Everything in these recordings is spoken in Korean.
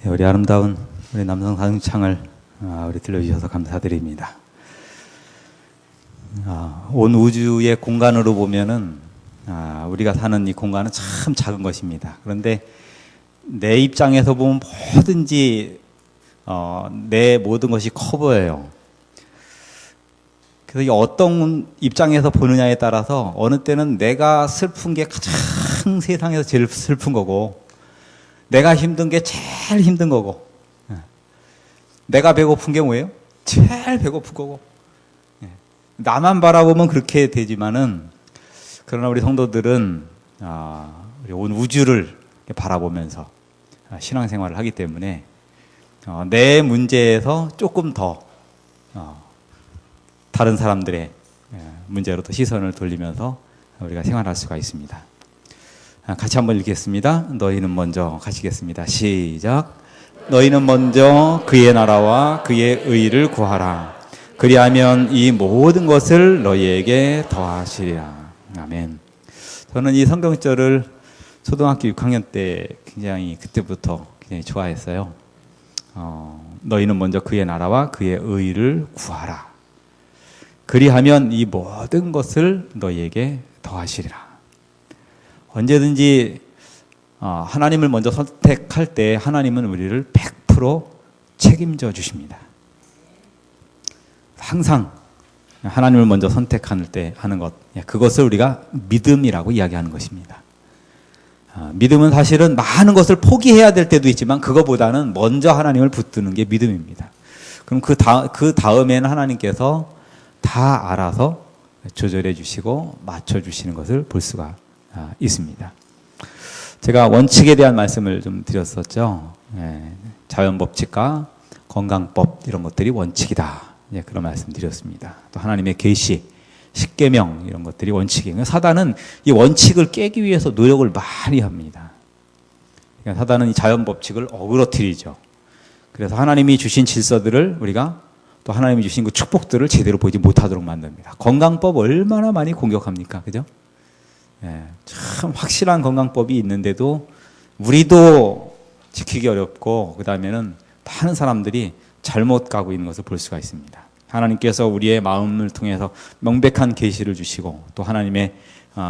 우리 아름다운 우리 남성 사중창을 우리 들려주셔서 감사드립니다. 온 우주의 공간으로 보면은 우리가 사는 이 공간은 참 작은 것입니다. 그런데 내 입장에서 보면 뭐든지 내 모든 것이 커 보여요. 그래서 어떤 입장에서 보느냐에 따라서 어느 때는 내가 슬픈 게 가장 세상에서 제일 슬픈 거고, 내가 힘든 게 제일 힘든 거고, 내가 배고픈 게 뭐예요? 제일 배고픈 거고. 나만 바라보면 그렇게 되지만은, 그러나 우리 성도들은 우리 온 우주를 바라보면서 신앙생활을 하기 때문에 내 문제에서 조금 더 다른 사람들의 문제로부터 시선을 돌리면서 우리가 생활할 수가 있습니다. 같이 한번 읽겠습니다. 너희는 먼저 가시겠습니다. 시작. 너희는 먼저 그의 나라와 그의 의를 구하라. 그리하면 이 모든 것을 너희에게 더하시리라. 아멘. 저는 이 성경절을 초등학교 6학년 때 굉장히 그때부터 굉장히 좋아했어요. 너희는 먼저 그의 나라와 그의 의를 구하라. 그리하면 이 모든 것을 너희에게 더하시리라. 언제든지 하나님을 먼저 선택할 때 하나님은 우리를 100% 책임져 주십니다. 항상 하나님을 먼저 선택할 때 하는 것, 그것을 우리가 믿음이라고 이야기하는 것입니다. 믿음은 사실은 많은 것을 포기해야 될 때도 있지만 그거보다는 먼저 하나님을 붙드는 게 믿음입니다. 그럼 그 다음에는 하나님께서 다 알아서 조절해 주시고 맞춰 주시는 것을 볼 수가 있습니다. 제가 원칙에 대한 말씀을 좀 드렸었죠. 자연법칙과 건강법 이런 것들이 원칙이다. 그런 말씀 드렸습니다. 또 하나님의 계시, 십계명 이런 것들이 원칙이에요. 사단은 이 원칙을 깨기 위해서 노력을 많이 합니다. 그러니까 사단은 이 자연법칙을 어그러뜨리죠. 그래서 하나님이 주신 질서들을 우리가 또 하나님이 주신 그 축복들을 제대로 보지 못하도록 만듭니다. 건강법 얼마나 많이 공격합니까? 그죠? 참 확실한 건강법이 있는데도 우리도 지키기 어렵고, 그 다음에는 많은 사람들이 잘못 가고 있는 것을 볼 수가 있습니다. 하나님께서 우리의 마음을 통해서 명백한 계시를 주시고 또 하나님의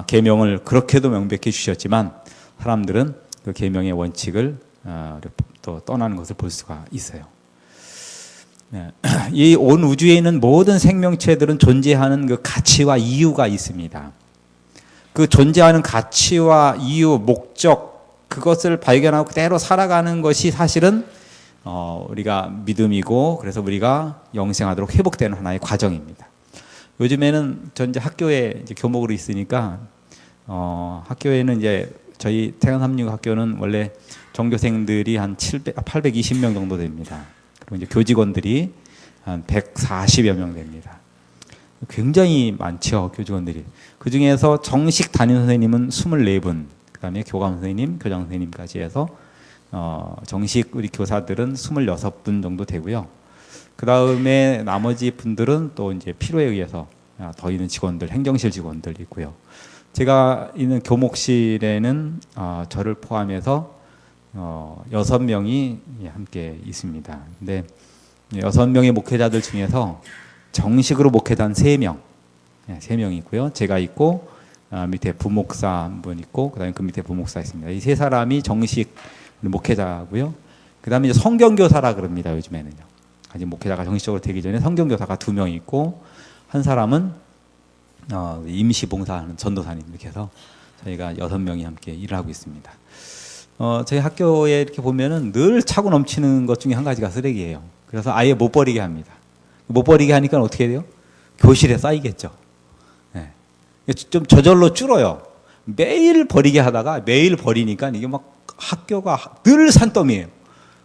계명을 그렇게도 명백히 주셨지만 사람들은 그 계명의 원칙을 또 떠나는 것을 볼 수가 있어요. 이 온 우주에 있는 모든 생명체들은 존재하는 그 가치와 이유가 있습니다. 그 존재하는 가치와 이유, 목적, 그것을 발견하고 그대로 살아가는 것이 사실은 우리가 믿음이고, 그래서 우리가 영생하도록 회복되는 하나의 과정입니다. 요즘에는 전 이제 학교에 이제 교목으로 있으니까 학교에는 이제 저희 태양삼육 학교는 원래 전교생들이 한 820명 정도 됩니다. 그리고 이제 교직원들이 한 140여 명 됩니다. 굉장히 많죠, 교직원들이. 그 중에서 정식 담임 선생님은 24분, 그 다음에 교감 선생님, 교장 선생님까지 해서 정식 우리 교사들은 26분 정도 되고요. 그 다음에 나머지 분들은 또 이제 필요에 의해서 더 있는 직원들, 행정실 직원들 있고요. 제가 있는 교목실에는 저를 포함해서 6명이 함께 있습니다. 근데 6명의 목회자들 중에서 정식으로 목회자는 3명, 3명이 있고요. 제가 있고, 밑에 부목사 한 분 있고, 그 다음에 그 밑에 부목사 있습니다. 이 3사람이 정식 목회자고요. 그 다음에 이제 성경교사라 그럽니다, 요즘에는요. 아직 목회자가 정식적으로 되기 전에 성경교사가 2명 있고, 한 사람은 임시봉사하는 전도사님, 이렇게 해서 저희가 6명이 함께 일을 하고 있습니다. 저희 학교에 이렇게 보면은 늘 차고 넘치는 것 중에 한 가지가 쓰레기예요. 그래서 아예 못 버리게 합니다. 못 버리게 하니까 어떻게 돼요? 교실에 쌓이겠죠. 네. 좀 저절로 줄어요. 매일 버리게 하다가 매일 버리니까 이게 막 학교가 늘 산더미예요.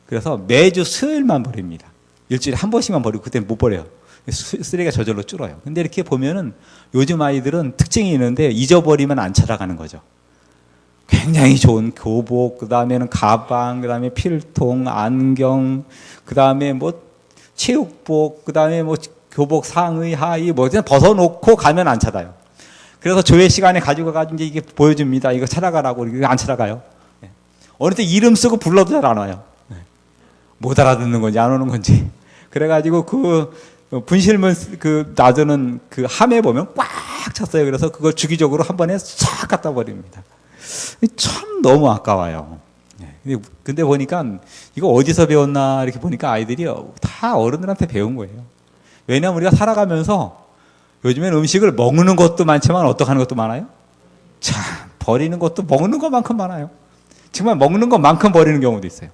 그래서 매주 수요일만 버립니다. 일주일에 한 번씩만 버리고 그때는 못 버려요. 쓰레기가 저절로 줄어요. 근데 이렇게 보면은 요즘 아이들은 특징이 있는데 잊어버리면 안 찾아가는 거죠. 굉장히 좋은 교복, 그 다음에는 가방, 그 다음에 필통, 안경, 그 다음에 뭐 체육복, 그 다음에 뭐 교복 상의, 하의, 뭐 그냥 벗어놓고 가면 안 찾아요. 그래서 조회 시간에 가지고 가지고 이제 이게 보여줍니다. 이거 찾아가라고. 이거 안 찾아가요. 어느 때 이름 쓰고 불러도 잘 안 와요. 못 알아듣는 건지 안 오는 건지. 그래가지고 그 분실문 그 놔두는 그 함에 보면 꽉 찼어요. 그래서 그걸 주기적으로 한 번에 싹 갖다 버립니다. 참 너무 아까워요. 근데 보니까 이거 어디서 배웠나 이렇게 보니까 아이들이 다 어른들한테 배운 거예요. 왜냐하면 우리가 살아가면서 요즘엔 음식을 먹는 것도 많지만 어떻게 하는 것도 많아요? 참 버리는 것도 먹는 것만큼 많아요. 정말 먹는 것만큼 버리는 경우도 있어요.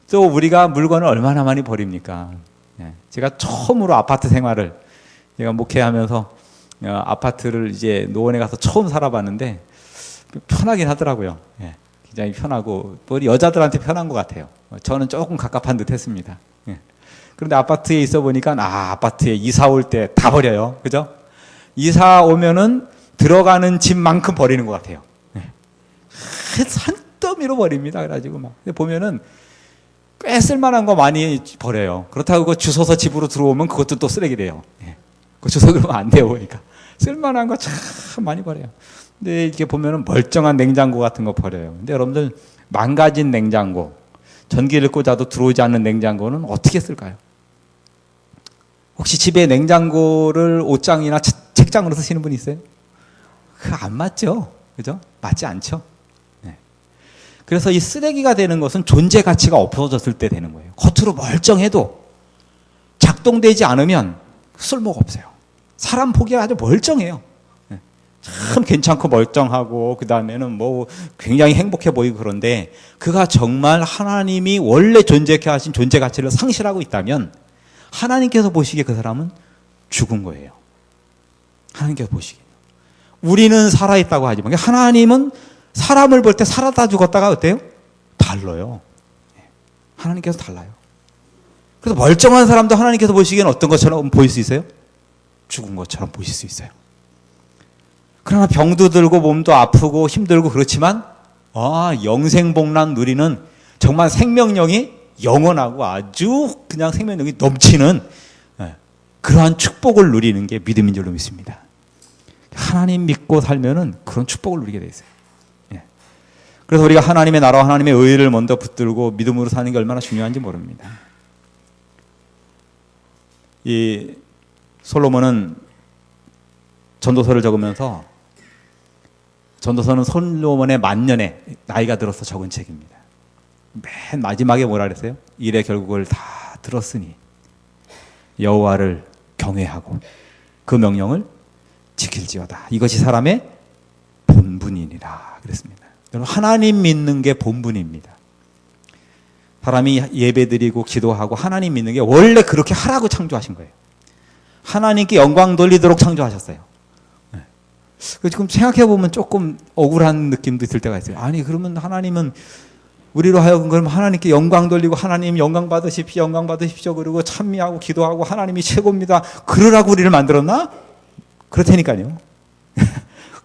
또 우리가 물건을 얼마나 많이 버립니까? 제가 처음으로 아파트 생활을 제가 목회하면서 아파트를 이제 노원에 가서 처음 살아봤는데 편하긴 하더라고요. 굉장히 편하고 우리 여자들한테 편한 것 같아요. 저는 조금 갑갑한 듯 했습니다. 그런데 아파트에 있어 보니까 아파트에 이사 올 때 다 버려요. 그죠? 이사 오면은 들어가는 집만큼 버리는 것 같아요. 산더미로 버립니다. 그래가지고 막 보면은 꽤 쓸만한 거 많이 버려요. 그렇다고 그거 주워서 집으로 들어오면 그것도 또 쓰레기래요. 그거 주워서 그러면 안 돼요. 보니까 쓸만한 거 참 많이 버려요. 근데 이렇게 보면은 멀쩡한 냉장고 같은 거 버려요. 근데 여러분들 망가진 냉장고, 전기를 꽂아도 들어오지 않는 냉장고는 어떻게 쓸까요? 혹시 집에 냉장고를 옷장이나 책장으로 쓰시는 분 있어요? 그거 안 맞죠? 그죠? 맞지 않죠? 네. 그래서 이 쓰레기가 되는 것은 존재 가치가 없어졌을 때 되는 거예요. 겉으로 멀쩡해도 작동되지 않으면 쓸모가 없어요. 사람 보기에 아주 멀쩡해요. 참 괜찮고 멀쩡하고 그 다음에는 뭐 굉장히 행복해 보이고 그런데 그가 정말 하나님이 원래 존재케 하신 존재 가치를 상실하고 있다면 하나님께서 보시기에 그 사람은 죽은 거예요. 하나님께서 보시기에. 우리는 살아있다고 하지만 하나님은 사람을 볼 때 살았다 죽었다가 어때요? 달라요. 하나님께서 달라요. 그래서 멀쩡한 사람도 하나님께서 보시기에는 어떤 것처럼 보일 수 있어요? 죽은 것처럼 보실 수 있어요. 그러나 병도 들고 몸도 아프고 힘들고 그렇지만 영생복락 누리는 정말 생명력이 영원하고 아주 그냥 생명력이 넘치는 그러한 축복을 누리는 게 믿음인 줄로 믿습니다. 하나님 믿고 살면은 그런 축복을 누리게 돼 있어요. 그래서 우리가 하나님의 나라와 하나님의 의를 먼저 붙들고 믿음으로 사는 게 얼마나 중요한지 모릅니다. 이 솔로몬은 전도서를 적으면서 전도서는 솔로몬의 만년에 나이가 들어서 적은 책입니다. 맨 마지막에 뭐라 그랬어요? 일의 결국을 다 들었으니 여호와를 경외하고 그 명령을 지킬지어다. 이것이 사람의 본분이니라 그랬습니다. 여러분 하나님 믿는 게 본분입니다. 사람이 예배드리고 기도하고 하나님 믿는 게 원래 그렇게 하라고 창조하신 거예요. 하나님께 영광 돌리도록 창조하셨어요. 지금 생각해보면 조금 억울한 느낌도 들 때가 있어요. 아니 그러면 하나님은 우리로 하여금 그럼 하나님께 영광 돌리고 하나님 영광 받으십시오 그리고 찬미하고 기도하고 하나님이 최고입니다 그러라고 우리를 만들었나? 그렇다니까요.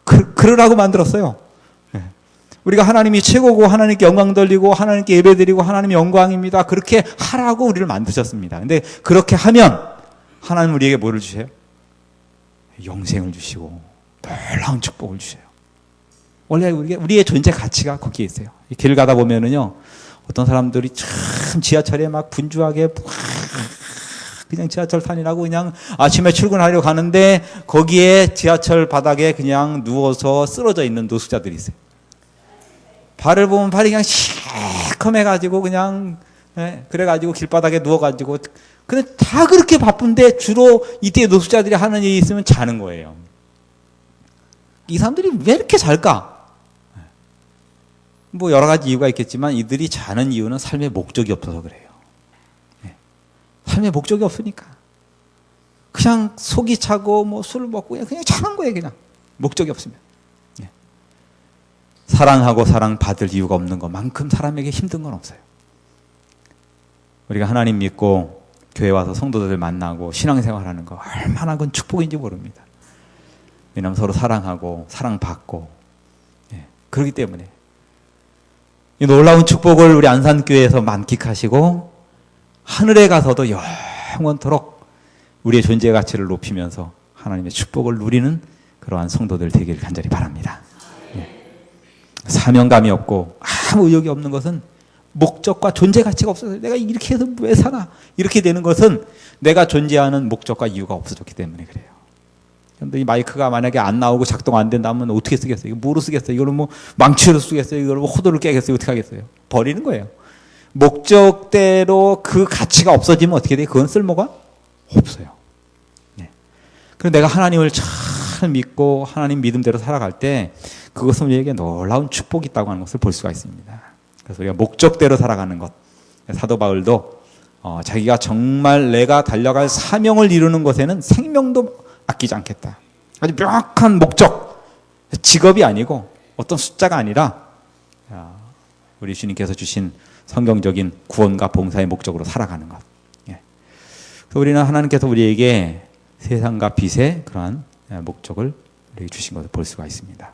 그러라고 만들었어요. 우리가 하나님이 최고고 하나님께 영광 돌리고 하나님께 예배드리고 하나님이 영광입니다 그렇게 하라고 우리를 만드셨습니다. 근데 그렇게 하면 하나님 우리에게 뭐를 주세요? 영생을 주시고 놀라운 축복을 주셔요. 원래 우리의 존재 가치가 거기에 있어요. 길 가다 보면은요, 어떤 사람들이 참 지하철에 막 분주하게 그냥 지하철 타니라고 그냥 아침에 출근하려고 가는데 거기에 지하철 바닥에 그냥 누워서 쓰러져 있는 노숙자들이 있어요. 발을 보면 발이 그냥 시커매가지고 그냥 그래가지고 길바닥에 누워가지고 근데 다 그렇게 바쁜데 주로 이때 노숙자들이 하는 일이 있으면 자는 거예요. 이 사람들이 왜 이렇게 잘까? 뭐 여러 가지 이유가 있겠지만 이들이 자는 이유는 삶의 목적이 없어서 그래요. 삶의 목적이 없으니까 그냥 속이 차고 뭐 술을 먹고 그냥 자는 거예요. 그냥 목적이 없으면. 사랑하고 사랑받을 이유가 없는 것만큼 사람에게 힘든 건 없어요. 우리가 하나님 믿고 교회 와서 성도들 만나고 신앙생활하는 거 얼마나 그건 축복인지 모릅니다. 왜냐하면 서로 사랑하고 사랑받고 그렇기 때문에 이 놀라운 축복을 우리 안산교회에서 만끽하시고 하늘에 가서도 영원토록 우리의 존재 가치를 높이면서 하나님의 축복을 누리는 그러한 성도들 되기를 간절히 바랍니다. 사명감이 없고 아무 의욕이 없는 것은 목적과 존재 가치가 없어서 내가 이렇게 해서 왜 사나 이렇게 되는 것은 내가 존재하는 목적과 이유가 없어졌기 때문에 그래요. 그런데 이 마이크가 만약에 안 나오고 작동 안 된다면 어떻게 쓰겠어요? 이거 뭐로 쓰겠어요? 이걸 뭐 망치로 쓰겠어요? 이걸 뭐 호도를 깨겠어요? 어떻게 하겠어요? 버리는 거예요. 목적대로 그 가치가 없어지면 어떻게 돼요? 그건 쓸모가 없어요. 그런데 내가 하나님을 잘 믿고 하나님 믿음대로 살아갈 때 그것은 우리에게 놀라운 축복이 있다고 하는 것을 볼 수가 있습니다. 그래서 우리가 목적대로 살아가는 것. 사도 바울도 자기가 정말 내가 달려갈 사명을 이루는 것에는 생명도 아끼지 않겠다. 아주 명확한 목적, 직업이 아니고 어떤 숫자가 아니라 우리 주님께서 주신 성경적인 구원과 봉사의 목적으로 살아가는 것. 그래서 우리는 하나님께서 우리에게 세상과 빛의 그러한 목적을 우리에게 주신 것을 볼 수가 있습니다.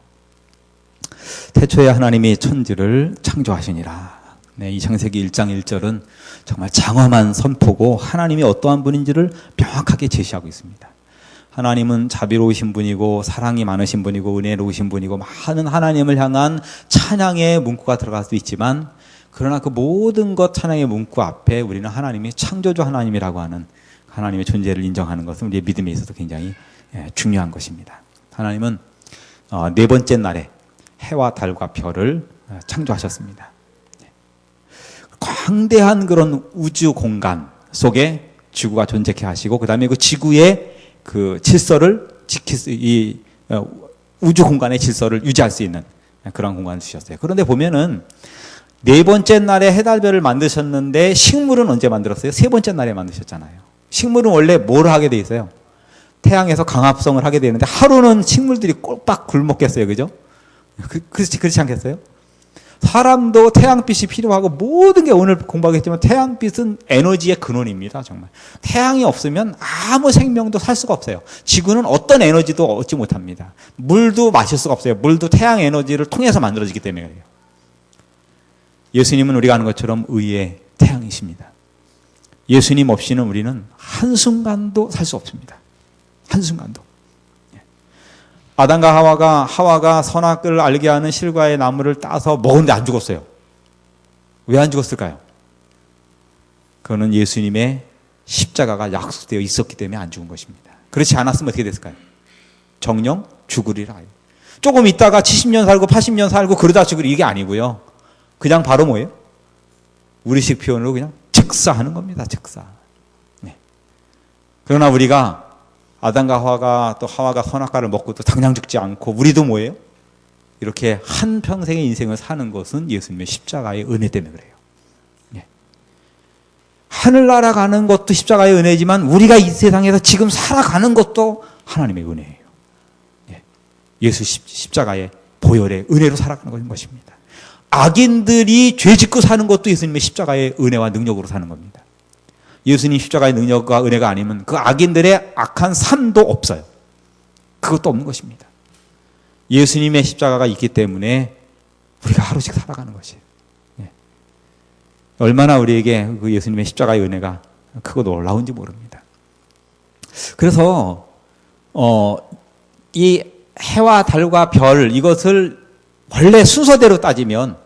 태초에 하나님이 천지를 창조하시니라. 이 창세기 1장 1절은 정말 장엄한 선포고 하나님이 어떠한 분인지를 명확하게 제시하고 있습니다. 하나님은 자비로우신 분이고 사랑이 많으신 분이고 은혜로우신 분이고 많은 하나님을 향한 찬양의 문구가 들어갈 수 있지만 그러나 그 모든 것 찬양의 문구 앞에 우리는 하나님이 창조주 하나님이라고 하는 하나님의 존재를 인정하는 것은 우리의 믿음에 있어서 굉장히 중요한 것입니다. 하나님은 네 번째 날에 해와 달과 별을 창조하셨습니다. 광대한 그런 우주 공간 속에 지구가 존재케 하시고 그 다음에 그 지구의 그 질서를 지킬 수, 우주 공간의 질서를 유지할 수 있는 그런 공간을 주셨어요. 그런데 보면은 네 번째 날에 해달별을 만드셨는데 식물은 언제 만들었어요? 세 번째 날에 만드셨잖아요. 식물은 원래 뭘 하게 돼 있어요? 태양에서 강합성을 하게 되는데 하루는 식물들이 꼴딱 굶었겠어요. 그죠? 그렇지 않겠어요? 사람도 태양빛이 필요하고 모든 게 오늘 공부하겠지만 태양빛은 에너지의 근원입니다. 정말. 태양이 없으면 아무 생명도 살 수가 없어요. 지구는 어떤 에너지도 얻지 못합니다. 물도 마실 수가 없어요. 물도 태양 에너지를 통해서 만들어지기 때문에 그래요. 예수님은 우리가 아는 것처럼 의의 태양이십니다. 예수님 없이는 우리는 한순간도 살 수 없습니다. 한순간도. 아담과 하와가 선악을 알게 하는 실과의 나무를 따서 먹었는데 안 죽었어요. 왜 안 죽었을까요? 그거는 예수님의 십자가가 약속되어 있었기 때문에 안 죽은 것입니다. 그렇지 않았으면 어떻게 됐을까요? 정령 죽으리라. 조금 있다가 70년 살고 80년 살고 그러다 죽으리 이게 아니고요. 그냥 바로 뭐예요? 우리식 표현으로 그냥 즉사하는 겁니다. 즉사. 네. 그러나 우리가 아담과 하와가 선악과를 먹고 또 당장 죽지 않고 우리도 뭐예요? 이렇게 한 평생의 인생을 사는 것은 예수님의 십자가의 은혜 때문에 그래요. 예. 하늘나라 가는 것도 십자가의 은혜지만 우리가 이 세상에서 지금 살아가는 것도 하나님의 은혜예요. 예. 예수 십자가의 보혈의 은혜로 살아가는 것입니다. 악인들이 죄 짓고 사는 것도 예수님의 십자가의 은혜와 능력으로 사는 겁니다. 예수님 십자가의 능력과 은혜가 아니면 그 악인들의 악한 삶도 없어요. 그것도 없는 것입니다. 예수님의 십자가가 있기 때문에 우리가 하루씩 살아가는 것이에요. 예. 얼마나 우리에게 그 예수님의 십자가의 은혜가 크고 놀라운지 모릅니다. 그래서 이 해와 달과 별 이것을 원래 순서대로 따지면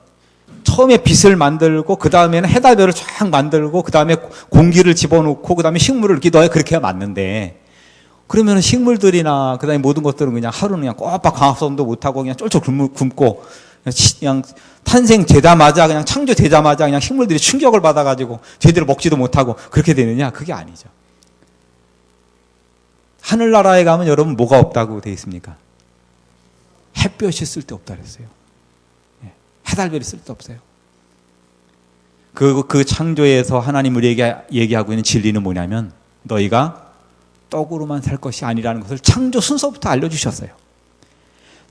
처음에 빛을 만들고 그 다음에는 해달별을 쫙 만들고 그 다음에 공기를 집어넣고 그 다음에 식물을 이렇게 넣어야 그렇게 해야 맞는데, 그러면 식물들이나 그 다음에 모든 것들은 그냥 하루는 그냥 꼬박 광합성도 못하고 그냥 쫄쫄 굶고 그냥 탄생되자마자 그냥 창조되자마자 그냥 식물들이 충격을 받아가지고 제대로 먹지도 못하고 그렇게 되느냐? 그게 아니죠. 하늘나라에 가면 여러분 뭐가 없다고 되어 있습니까? 햇볕이 쓸데없다 그랬어요. 해달별이 쓸데없어요. 그 창조에서 하나님 우리에게 얘기하고 있는 진리는 뭐냐면 너희가 떡으로만 살 것이 아니라는 것을 창조 순서부터 알려주셨어요.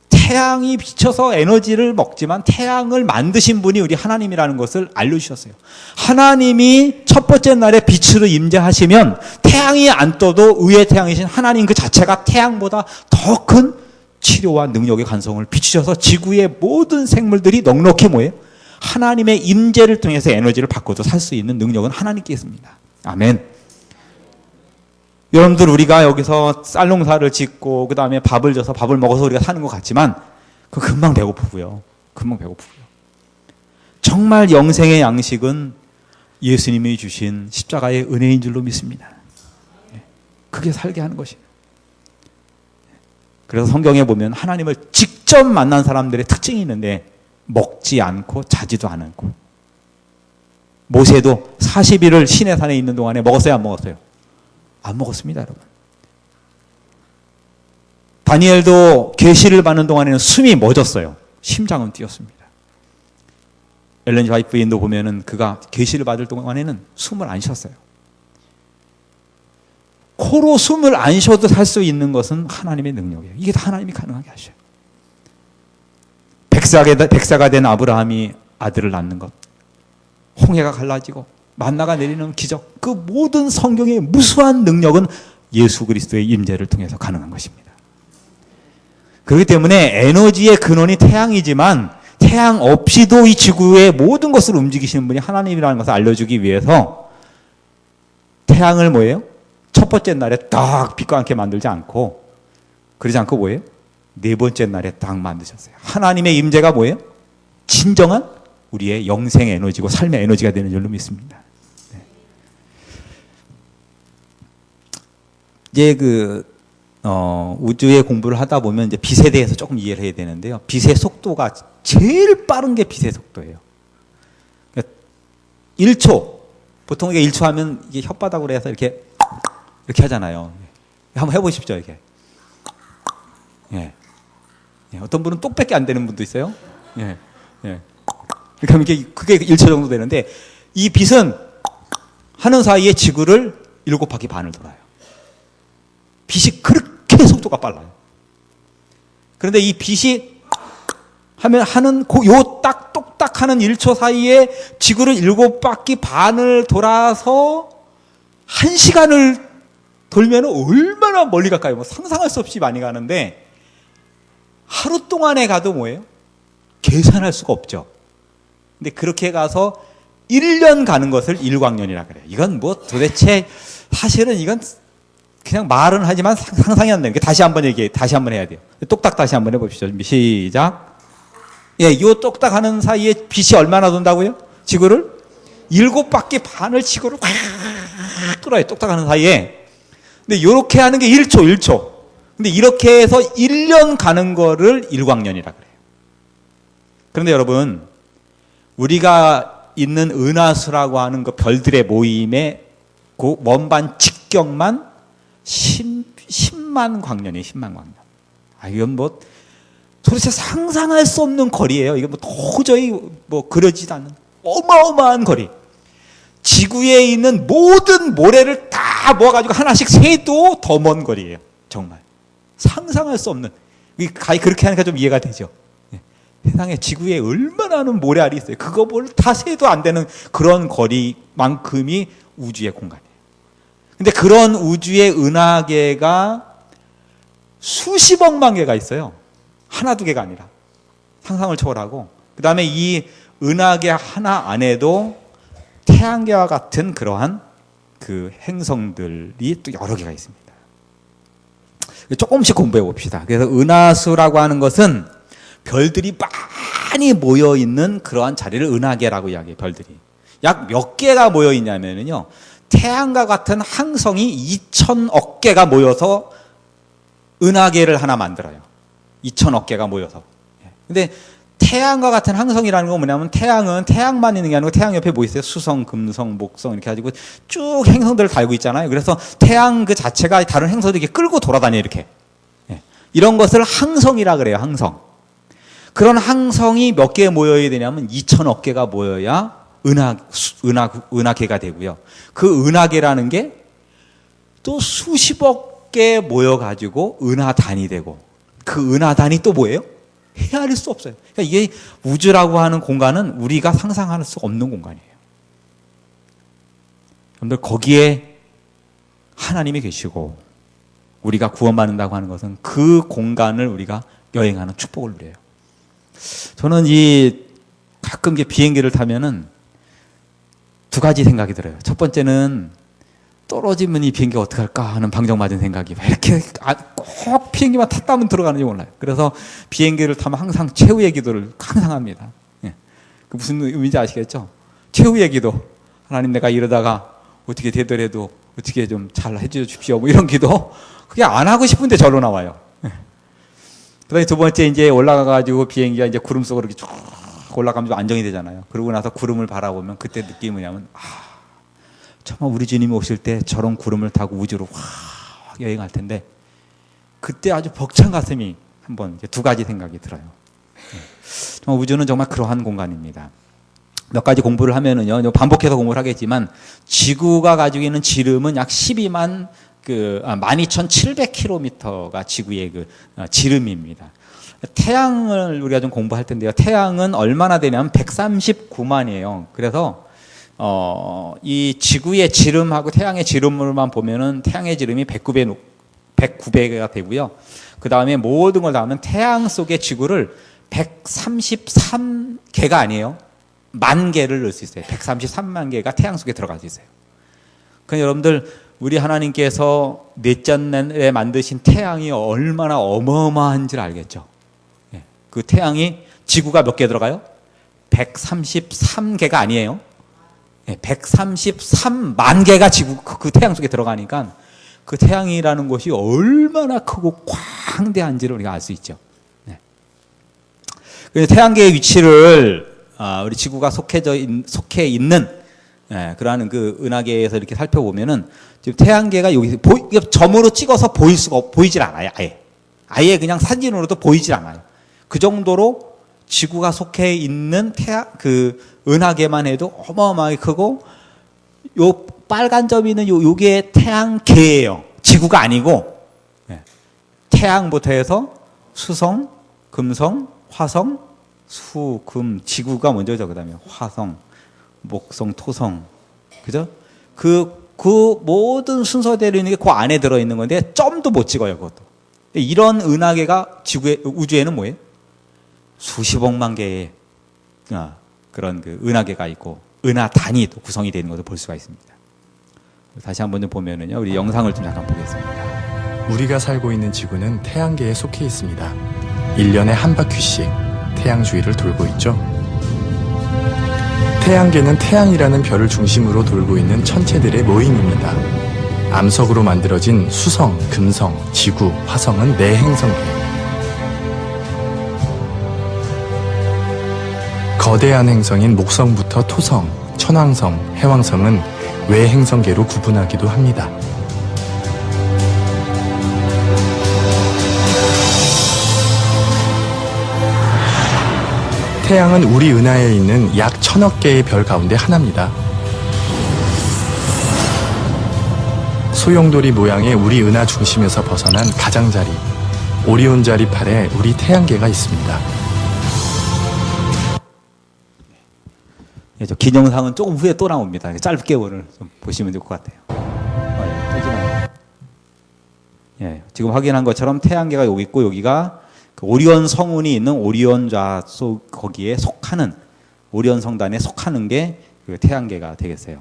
태양이 비쳐서 에너지를 먹지만 태양을 만드신 분이 우리 하나님이라는 것을 알려주셨어요. 하나님이 첫 번째 날에 빛으로 임재하시면 태양이 안 떠도 의의 태양이신 하나님 그 자체가 태양보다 더 큰 치료와 능력의 간성을 비추셔서 지구의 모든 생물들이 넉넉히 뭐예요? 하나님의 임재를 통해서 에너지를 받고도 살 수 있는 능력은 하나님께 있습니다. 아멘. 여러분들 우리가 여기서 쌀 농사를 짓고 그 다음에 밥을 져서 밥을 먹어서 우리가 사는 것 같지만 그거 금방 배고프고요. 정말 영생의 양식은 예수님이 주신 십자가의 은혜인 줄로 믿습니다. 그게 살게 하는 것이에요. 그래서 성경에 보면 하나님을 직접 만난 사람들의 특징이 있는데 먹지 않고 자지도 않고, 모세도 40일을 시내산에 있는 동안에 먹었어요, 안 먹었어요? 안 먹었습니다, 여러분. 다니엘도 계시를 받는 동안에는 숨이 멎었어요. 심장은 뛰었습니다. 엘렌 화이트인도 보면은 그가 계시를 받을 동안에는 숨을 안 쉬었어요. 코로 숨을 안 쉬어도 살 수 있는 것은 하나님의 능력이에요. 이게 다 하나님이 가능하게 하셔요. 백사가 된 아브라함이 아들을 낳는 것, 홍해가 갈라지고 만나가 내리는 기적, 그 모든 성경의 무수한 능력은 예수 그리스도의 임재를 통해서 가능한 것입니다. 그렇기 때문에 에너지의 근원이 태양이지만 태양 없이도 이 지구의 모든 것을 움직이시는 분이 하나님이라는 것을 알려주기 위해서 태양을 뭐예요? 첫 번째 날에 딱 빛과 함께 만들지 않고, 그러지 않고 뭐예요? 네 번째 날에 딱 만드셨어요. 하나님의 임재가 뭐예요? 진정한 우리의 영생의 에너지고 삶의 에너지가 되는 줄로 믿습니다. 네. 이제 우주의 공부를 하다 보면 이제 빛에 대해서 조금 이해를 해야 되는데요. 빛의 속도가 제일 빠른 게 빛의 속도예요. 그러니까 1초. 보통 이게 1초 하면 이게 혓바닥으로 해서 이렇게 하잖아요. 한번 해보십시오, 이게. 예. 어떤 분은 똑밖에 안 되는 분도 있어요. 예. 그러니까 그게 1초 정도 되는데, 이 빛은 하는 사이에 지구를 7바퀴 반을 돌아요. 빛이 그렇게 속도가 빨라요. 그런데 이 빛이 요 똑딱 하는 1초 사이에 지구를 7바퀴 반을 돌아서 1시간을 돌면 얼마나 멀리 갈까요? 상상할 수 없이 많이 가는데, 하루 동안에 가도 뭐예요? 계산할 수가 없죠. 근데 그렇게 가서 1년 가는 것을 일광년이라 그래요. 이건 도대체 사실은 이건 그냥 말은 하지만 상상이 안 되는 게, 다시 한번 해야 돼요. 똑딱 다시 한번 해봅시죠. 시작. 요 똑딱 하는 사이에 빛이 얼마나 돈다고요? 지구를? 7바퀴 반을 지구를 꽉 돌아요. 똑딱 하는 사이에. 근데 요렇게 하는 게 1초. 근데 이렇게 해서 1년 가는 거를 일광년이라 그래요. 그런데 여러분, 우리가 있는 은하수라고 하는 그 별들의 모임의 그 원반 직경만 10만 광년이에요. 10만 광년. 이건 도대체 상상할 수 없는 거리예요. 이건 도저히 그러지도 않는 어마어마한 거리. 지구에 있는 모든 모래를 다 모아가지고 하나씩 세도 더 먼 거리예요. 정말. 상상할 수 없는. 그렇게 하니까 좀 이해가 되죠. 세상에 지구에 얼마나 많은 모래알이 있어요. 그거 다 세도 안 되는 그런 거리만큼이 우주의 공간이에요. 근데 그런 우주의 은하계가 수십억만 개가 있어요. 하나 두 개가 아니라. 상상을 초월하고. 그 다음에 이 은하계 하나 안에도 태양계와 같은 그러한 그 행성들이 또 여러 개가 있습니다. 조금씩 공부해 봅시다. 그래서 은하수라고 하는 것은 별들이 많이 모여 있는 그러한 자리를 은하계라고 이야기해요. 별들이 약 몇 개가 모여 있냐면요, 태양과 같은 항성이 2천억 개가 모여서 은하계를 하나 만들어요. 2천억 개가 모여서. 근데 태양과 같은 항성이라는 건 뭐냐면, 태양은 태양만 있는 게 아니고 태양 옆에 뭐 있어요? 수성, 금성, 목성 이렇게 가지고 쭉 행성들을 달고 있잖아요. 그래서 태양 그 자체가 다른 행성들 이렇게 끌고 돌아다녀요, 이렇게. 이런 것을 항성이라 그래요, 항성. 그런 항성이 몇 개 모여야 되냐면 2천억 개가 모여야 은하계가 되고요. 그 은하계라는 게 또 수십억 개 모여가지고 은하단이 되고, 그 은하단이 또 뭐예요? 헤아릴 수 없어요. 그러니까 이게 우주라고 하는 공간은 우리가 상상할 수 없는 공간이에요. 여러분들, 거기에 하나님이 계시고 우리가 구원받는다고 하는 것은 그 공간을 우리가 여행하는 축복을 누려요. 저는 가끔 비행기를 타면은 두 가지 생각이 들어요. 첫 번째는 떨어지면 이 비행기 어떡할까 하는 방정맞은 생각이, 왜 이렇게 꼭 비행기만 탔다면 들어가는지 몰라요. 그래서 비행기를 타면 항상 최후의 기도를 항상 합니다. 그 무슨 의미인지 아시겠죠? 최후의 기도. 하나님, 내가 이러다가 어떻게 되더라도 어떻게 좀 잘 해주십시오. 뭐 이런 기도. 그게 안 하고 싶은데 절로 나와요. 그 다음에 두 번째, 이제 올라가가지고 비행기가 이제 구름 속으로 이렇게 쭉 올라가면 좀 안정이 되잖아요. 그러고 나서 구름을 바라보면 그때 느낌이 뭐냐면, 정말 우리 주님이 오실 때 저런 구름을 타고 우주로 확 여행할 텐데, 그때 아주 벅찬 가슴이 한번 두 가지 생각이 들어요. 정말 우주는 정말 그러한 공간입니다. 몇 가지 공부를 하면은요, 반복해서 공부를 하겠지만, 지구가 가지고 있는 지름은 약 12,700km가 지구의 지름입니다. 태양을 우리가 좀 공부할 텐데요. 태양은 얼마나 되냐면 139만이에요. 그래서 이 지구의 지름하고 태양의 지름으로만 보면은 태양의 지름이 109배가 되고요. 그 다음에 모든 걸 다 하면 태양 속의 지구를 133개가 아니에요. 만 개를 넣을 수 있어요. 133만 개가 태양 속에 들어갈 수 있어요. 그러니까 여러분들, 우리 하나님께서 넷째 날에 만드신 태양이 얼마나 어마어마한지를 알겠죠. 그 태양이, 지구가 몇 개 들어가요? 133개가 아니에요. 133만 개가 지구, 그 태양 속에 들어가니까 그 태양이라는 것이 얼마나 크고 광대한지를 우리가 알 수 있죠. 그래서 태양계의 위치를 우리 지구가 속해 있는 그러한 그 은하계에서 이렇게 살펴보면은, 지금 태양계가 여기 점으로 찍어서 보이질 않아요. 아예 그냥 사진으로도 보이질 않아요. 그 정도로 지구가 속해 있는 그 은하계만 해도 어마어마하게 크고, 요 빨간 점이 있는 요게 태양계예요. 지구가 아니고, 태양부터 해서 수성, 금성, 화성, 수, 금, 지구가 먼저죠. 그 다음에 화성, 목성, 토성. 그죠? 그 모든 순서대로 있는 게 그 안에 들어있는 건데, 점도 못 찍어요, 그것도. 이런 은하계가 우주에는 뭐예요? 수십억만 개의 그런 그 은하계가 있고, 은하단이 또 구성이 되는 것을 볼 수가 있습니다. 다시 한번 좀 보면은요, 우리 영상을 좀 잠깐 보겠습니다. 우리가 살고 있는 지구는 태양계에 속해 있습니다. 1년에 한 바퀴씩 태양 주위를 돌고 있죠. 태양계는 태양이라는 별을 중심으로 돌고 있는 천체들의 모임입니다. 암석으로 만들어진 수성, 금성, 지구, 화성은 내행성계. 거대한 행성인 목성부터 토성, 천왕성, 해왕성은 외행성계로 구분하기도 합니다. 태양은 우리 은하에 있는 약 1000억 개의 별 가운데 하나입니다. 소용돌이 모양의 우리 은하 중심에서 벗어난 가장자리, 오리온 자리 팔에 우리 태양계가 있습니다. 긴 영상은 조금 후에 또 나옵니다. 짧게 오늘 좀 보시면 될 것 같아요. 지금 확인한 것처럼 태양계가 여기 있고, 여기가 그 오리온 성운이 있는 오리온좌 거기에 속하는, 오리온 성단에 속하는 게 그 태양계가 되겠어요.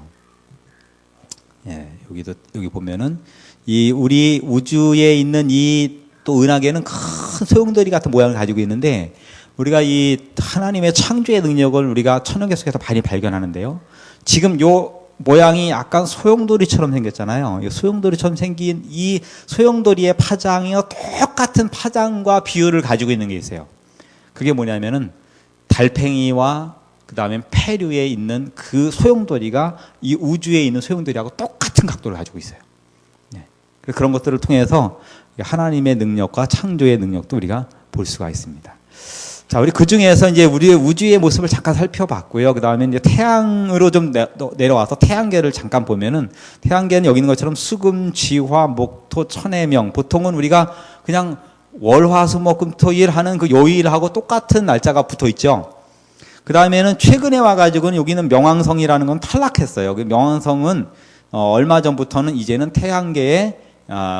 여기 보면은 이 우리 우주에 있는 이 또 은하계는 큰 소용돌이 같은 모양을 가지고 있는데, 우리가 이 하나님의 창조의 능력을 우리가 천연계 속에서 많이 발견하는데요. 지금 요 모양이 약간 소용돌이처럼 생겼잖아요. 이 소용돌이처럼 생긴 이 소용돌이의 파장이 똑같은 파장과 비율을 가지고 있는 게 있어요. 그게 뭐냐면은 달팽이와 그 다음에 폐류에 있는 그 소용돌이가 이 우주에 있는 소용돌이하고 똑같은 각도를 가지고 있어요. 네. 그런 것들을 통해서 하나님의 능력과 창조의 능력도 우리가 볼 수가 있습니다. 자, 우리 그 중에서 이제 우리의 우주의 모습을 잠깐 살펴봤고요. 그 다음에 이제 태양으로 좀 내려와서 태양계를 잠깐 보면은 태양계는 여기 있는 것처럼 수금, 지화, 목토, 천해명. 보통은 우리가 그냥 월, 화, 수, 목, 금, 토, 일 하는 그 요일하고 똑같은 날짜가 붙어 있죠. 그 다음에는 최근에 와가지고는 여기는 명왕성이라는 건 탈락했어요. 그 명왕성은 얼마 전부터는 이제는 태양계에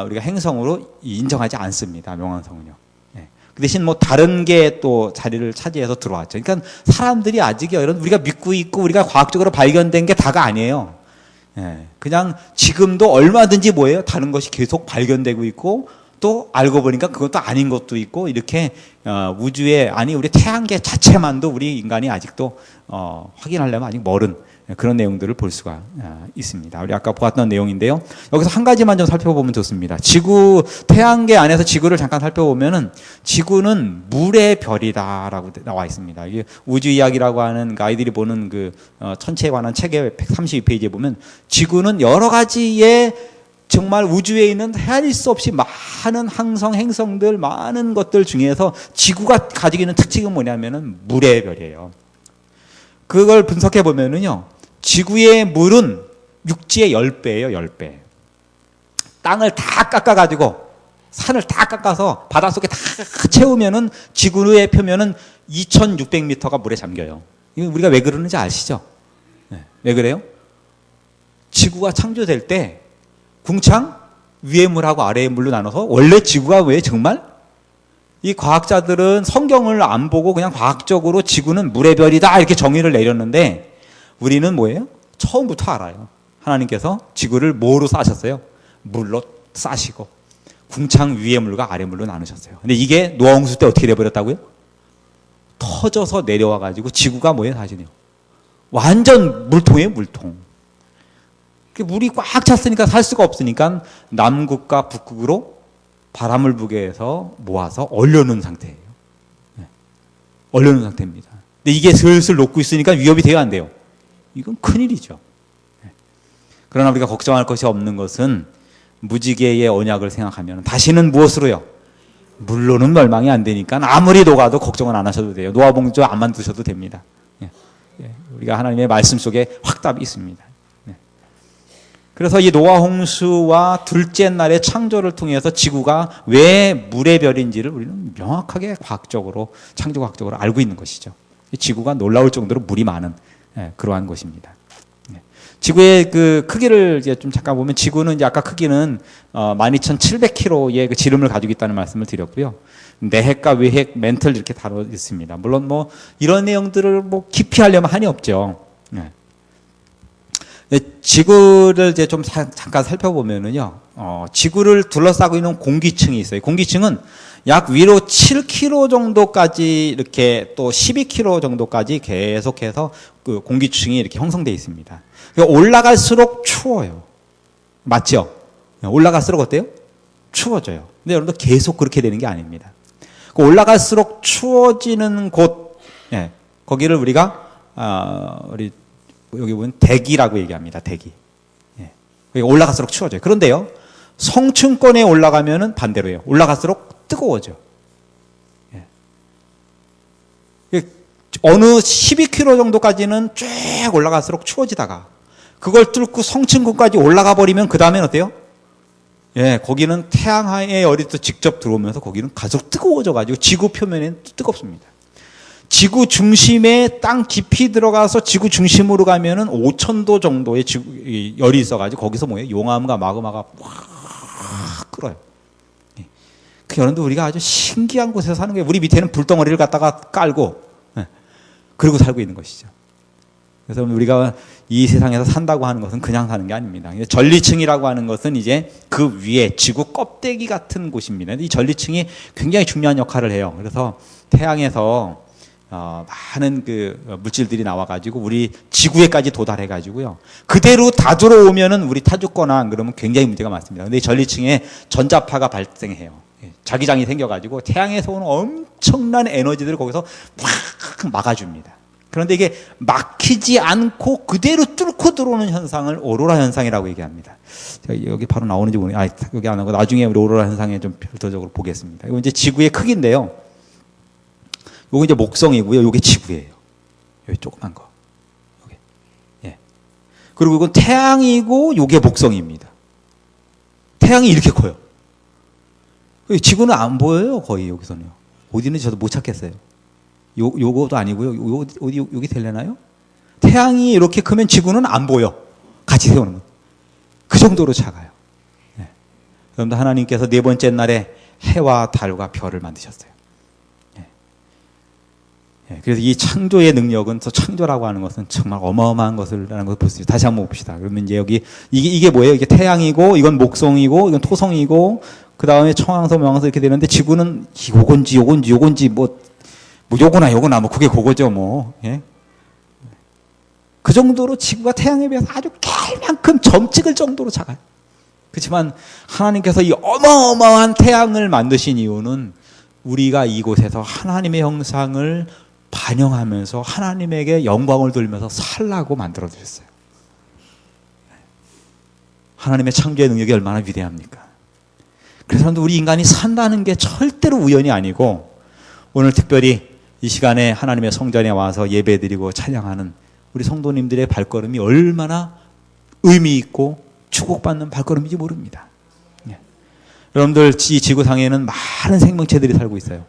우리가 행성으로 인정하지 않습니다. 명왕성은요. 네. 그 대신 뭐 다른 게 또 자리를 차지해서 들어왔죠. 그러니까 사람들이 아직 이런 우리가 믿고 있고 우리가 과학적으로 발견된 게 다가 아니에요. 네. 그냥 지금도 얼마든지 뭐예요? 다른 것이 계속 발견되고 있고 또 알고 보니까 그것도 아닌 것도 있고 이렇게 우주에 아니 우리 태양계 자체만도 우리 인간이 아직도 확인하려면 아직 멀은 그런 내용들을 볼 수가 있습니다. 우리 아까 보았던 내용인데요. 여기서 한 가지만 좀 살펴보면 좋습니다. 지구 태양계 안에서 지구를 잠깐 살펴보면은 지구는 물의 별이다라고 나와 있습니다. 이게 우주 이야기라고 하는 아이들이 보는 그 천체에 관한 책의 132페이지에 보면 지구는 여러 가지의 정말 우주에 있는 헤아릴 수 없이 많은 항성, 행성들, 많은 것들 중에서 지구가 가지고 있는 특징은 뭐냐면은 물의 별이에요. 그걸 분석해 보면은요, 지구의 물은 육지의 10배예요, 10배. 땅을 다 깎아가지고, 산을 다 깎아서 바닷속에 다 채우면은 지구의 표면은 2600m가 물에 잠겨요. 이거 우리가 왜 그러는지 아시죠? 네. 왜 그래요? 지구가 창조될 때 궁창 위의 물하고 아래의 물로 나눠서 원래 지구가 왜 정말 이 과학자들은 성경을 안 보고 그냥 과학적으로 지구는 물의 별이다 이렇게 정의를 내렸는데 우리는 뭐예요? 처음부터 알아요. 하나님께서 지구를 뭐로 싸셨어요? 물로 싸시고 궁창 위의 물과 아래 물로 나누셨어요. 근데 이게 노아홍수 때 어떻게 돼버렸다고요? 터져서 내려와 가지고 지구가 뭐예요? 사실은요. 완전 물통이에요, 물통. 물이 꽉 찼으니까 살 수가 없으니까 남극과 북극으로 바람을 불게 해서 모아서 얼려놓은 상태예요. 네. 얼려놓은 상태입니다. 근데 이게 슬슬 녹고 있으니까 위협이 돼야 안 돼요. 이건 큰일이죠. 네. 그러나 우리가 걱정할 것이 없는 것은 무지개의 언약을 생각하면 다시는 무엇으로요? 물로는 멸망이 안 되니까 아무리 녹아도 걱정은 안 하셔도 돼요. 노아봉조 안 만드셔도 됩니다. 네. 우리가 하나님의 말씀 속에 확답이 있습니다. 그래서 이 노아 홍수와 둘째 날의 창조를 통해서 지구가 왜 물의 별인지를 우리는 명확하게 과학적으로, 창조과학적으로 알고 있는 것이죠. 지구가 놀라울 정도로 물이 많은 그러한 것입니다. 지구의 그 크기를 이제 좀 잠깐 보면 지구는 이제 아까 크기는 12,700km의 그 지름을 가지고 있다는 말씀을 드렸고요. 내핵과 외핵, 멘틀 이렇게 다뤄 있습니다. 물론 뭐 이런 내용들을 뭐 깊이 하려면 한이 없죠. 지구를 이제 좀 잠깐 살펴보면은요, 지구를 둘러싸고 있는 공기층이 있어요. 공기층은 약 위로 7km 정도까지 이렇게 또 12km 정도까지 계속해서 그 공기층이 이렇게 형성되어 있습니다. 그러니까 올라갈수록 추워요. 맞죠? 올라갈수록 어때요? 추워져요. 근데 여러분들 계속 그렇게 되는 게 아닙니다. 올라갈수록 추워지는 곳, 거기를 우리가, 우리 여기 보면 대기라고 얘기합니다. 대기. 올라갈수록 추워져요. 그런데요, 성층권에 올라가면은 반대로예요. 올라갈수록 뜨거워져. 어느 12km 정도까지는 쭉 올라갈수록 추워지다가 그걸 뚫고 성층권까지 올라가 버리면 그 다음엔 어때요? 거기는 태양의 열이 또 직접 들어오면서 거기는 계속 뜨거워져 가지고 지구 표면에는 뜨겁습니다. 지구 중심에 땅 깊이 들어가서 지구 중심으로 가면은 5,000도 정도의 열이 있어가지고 거기서 뭐예요? 용암과 마그마가 확 끓어요. 그 여러분들 우리가 아주 신기한 곳에서 사는 거예요. 우리 밑에는 불덩어리를 갖다가 깔고 그러고 살고 있는 것이죠. 그래서 우리가 이 세상에서 산다고 하는 것은 그냥 사는 게 아닙니다. 전리층이라고 하는 것은 이제 그 위에 지구 껍데기 같은 곳입니다. 이 전리층이 굉장히 중요한 역할을 해요. 그래서 태양에서 많은 그 물질들이 나와가지고 우리 지구에까지 도달해가지고요. 그대로 다 들어오면은 우리 타죽거나 안 그러면 굉장히 문제가 많습니다. 근데 전리층에 전자파가 발생해요. 자기장이 생겨가지고 태양에서 오는 엄청난 에너지들을 거기서 막 막아줍니다. 그런데 이게 막히지 않고 그대로 뚫고 들어오는 현상을 오로라 현상이라고 얘기합니다. 제가 여기 바로 나오는지 모르겠어요. 여기 안 하고 나중에 우리 오로라 현상에 좀 별도적으로 보겠습니다. 이거 이제 지구의 크기인데요. 요거 이제 목성이고요. 요게 지구예요. 여기 조그만 거. 요게. 예. 그리고 이건 태양이고 요게 목성입니다. 태양이 이렇게 커요. 지구는 안 보여요, 거의 여기서는요. 어디 있는지 저도 못 찾겠어요. 요거도 아니고요. 여기 되려나요? 태양이 이렇게 크면 지구는 안 보여. 같이 세우는 거. 그 정도로 작아요. 예. 여러분들 하나님께서 네 번째 날에 해와 달과 별을 만드셨어요. 예, 그래서 이 창조의 능력은, 저 창조라고 하는 것은 정말 어마어마한 것을라는 것을 볼 수 있어요. 다시 한번 봅시다. 그러면 이제 여기 이게 뭐예요? 이게 태양이고, 이건 목성이고, 이건 토성이고, 그 다음에 청왕성, 명왕성 이렇게 되는데 지구는 요건지 뭐 요거나 뭐 그게 그거죠 뭐. 예? 그 정도로 지구가 태양에 비해서 아주 깰만큼 점 찍을 정도로 작아요. 그렇지만 하나님께서 이 어마어마한 태양을 만드신 이유는 우리가 이곳에서 하나님의 형상을 반영하면서 하나님에게 영광을 돌리면서 살라고 만들어 주셨어요. 하나님의 창조의 능력이 얼마나 위대합니까? 그래서 우리 인간이 산다는 게 절대로 우연이 아니고, 오늘 특별히 이 시간에 하나님의 성전에 와서 예배드리고 찬양하는 우리 성도님들의 발걸음이 얼마나 의미 있고 축복받는 발걸음인지 모릅니다. 여러분들, 이 지구상에는 많은 생명체들이 살고 있어요.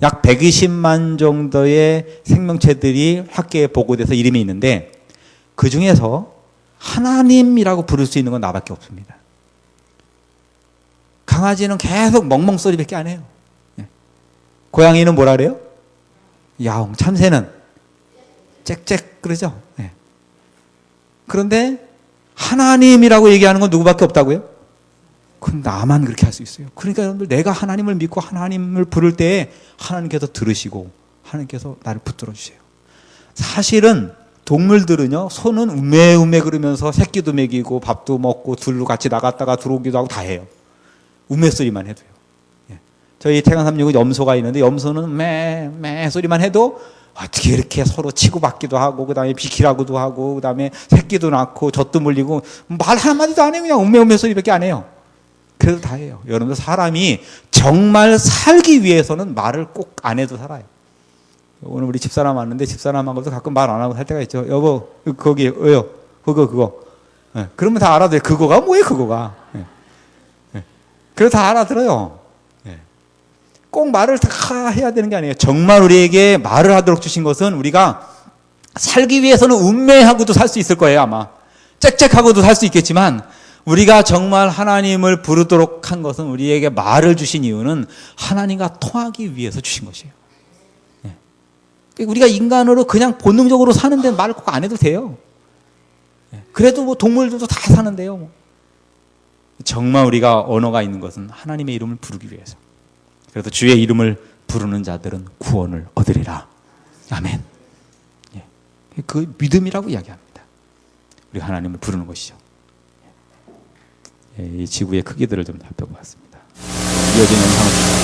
약 120만 정도의 생명체들이 학계에 보고돼서 이름이 있는데, 그 중에서 하나님이라고 부를 수 있는 건 나밖에 없습니다. 강아지는 계속 멍멍 소리밖에 안 해요. 고양이는 뭐라 그래요? 야옹. 참새는 짹짹 그러죠. 그런데 하나님이라고 얘기하는 건 누구밖에 없다고요? 그건 나만 그렇게 할 수 있어요. 그러니까 여러분들, 내가 하나님을 믿고 하나님을 부를 때에 하나님께서 들으시고 하나님께서 나를 붙들어 주세요. 사실은 동물들은요, 소는 우메우메 그러면서 새끼도 먹이고 밥도 먹고 둘로 같이 나갔다가 들어오기도 하고 다 해요. 우메 소리만 해도요. 저희 태강삼육은 염소가 있는데, 염소는 매 소리만 해도 어떻게 이렇게 서로 치고받기도 하고, 그 다음에 비키라고도 하고, 그 다음에 새끼도 낳고 젖도 물리고, 말 한마디도 안 해요. 그냥 우메우메 소리밖에 안 해요. 그래도 다 해요. 여러분들, 사람이 정말 살기 위해서는 말을 꼭 안 해도 살아요. 오늘 우리 집사람 왔는데, 집사람하고도 가끔 말 안 하고 살 때가 있죠. 여보, 거기 왜요? 그거. 그러면 다 알아들어요. 그거가 뭐예요, 그거가. 그래서 다 알아들어요. 꼭 말을 다 해야 되는 게 아니에요. 정말 우리에게 말을 하도록 주신 것은, 우리가 살기 위해서는 운매하고도 살 수 있을 거예요, 아마. 짹짹하고도 살 수 있겠지만, 우리가 정말 하나님을 부르도록 한 것은, 우리에게 말을 주신 이유는 하나님과 통하기 위해서 주신 것이에요. 우리가 인간으로 그냥 본능적으로 사는데 말을 꼭 안 해도 돼요. 그래도 뭐 동물들도 다 사는데요. 정말 우리가 언어가 있는 것은 하나님의 이름을 부르기 위해서. 그래서 주의 이름을 부르는 자들은 구원을 얻으리라. 아멘. 그 믿음이라고 이야기합니다. 우리가 하나님을 부르는 것이죠. 이 지구의 크기들을 좀 살펴보았습니다. 이어진 영상을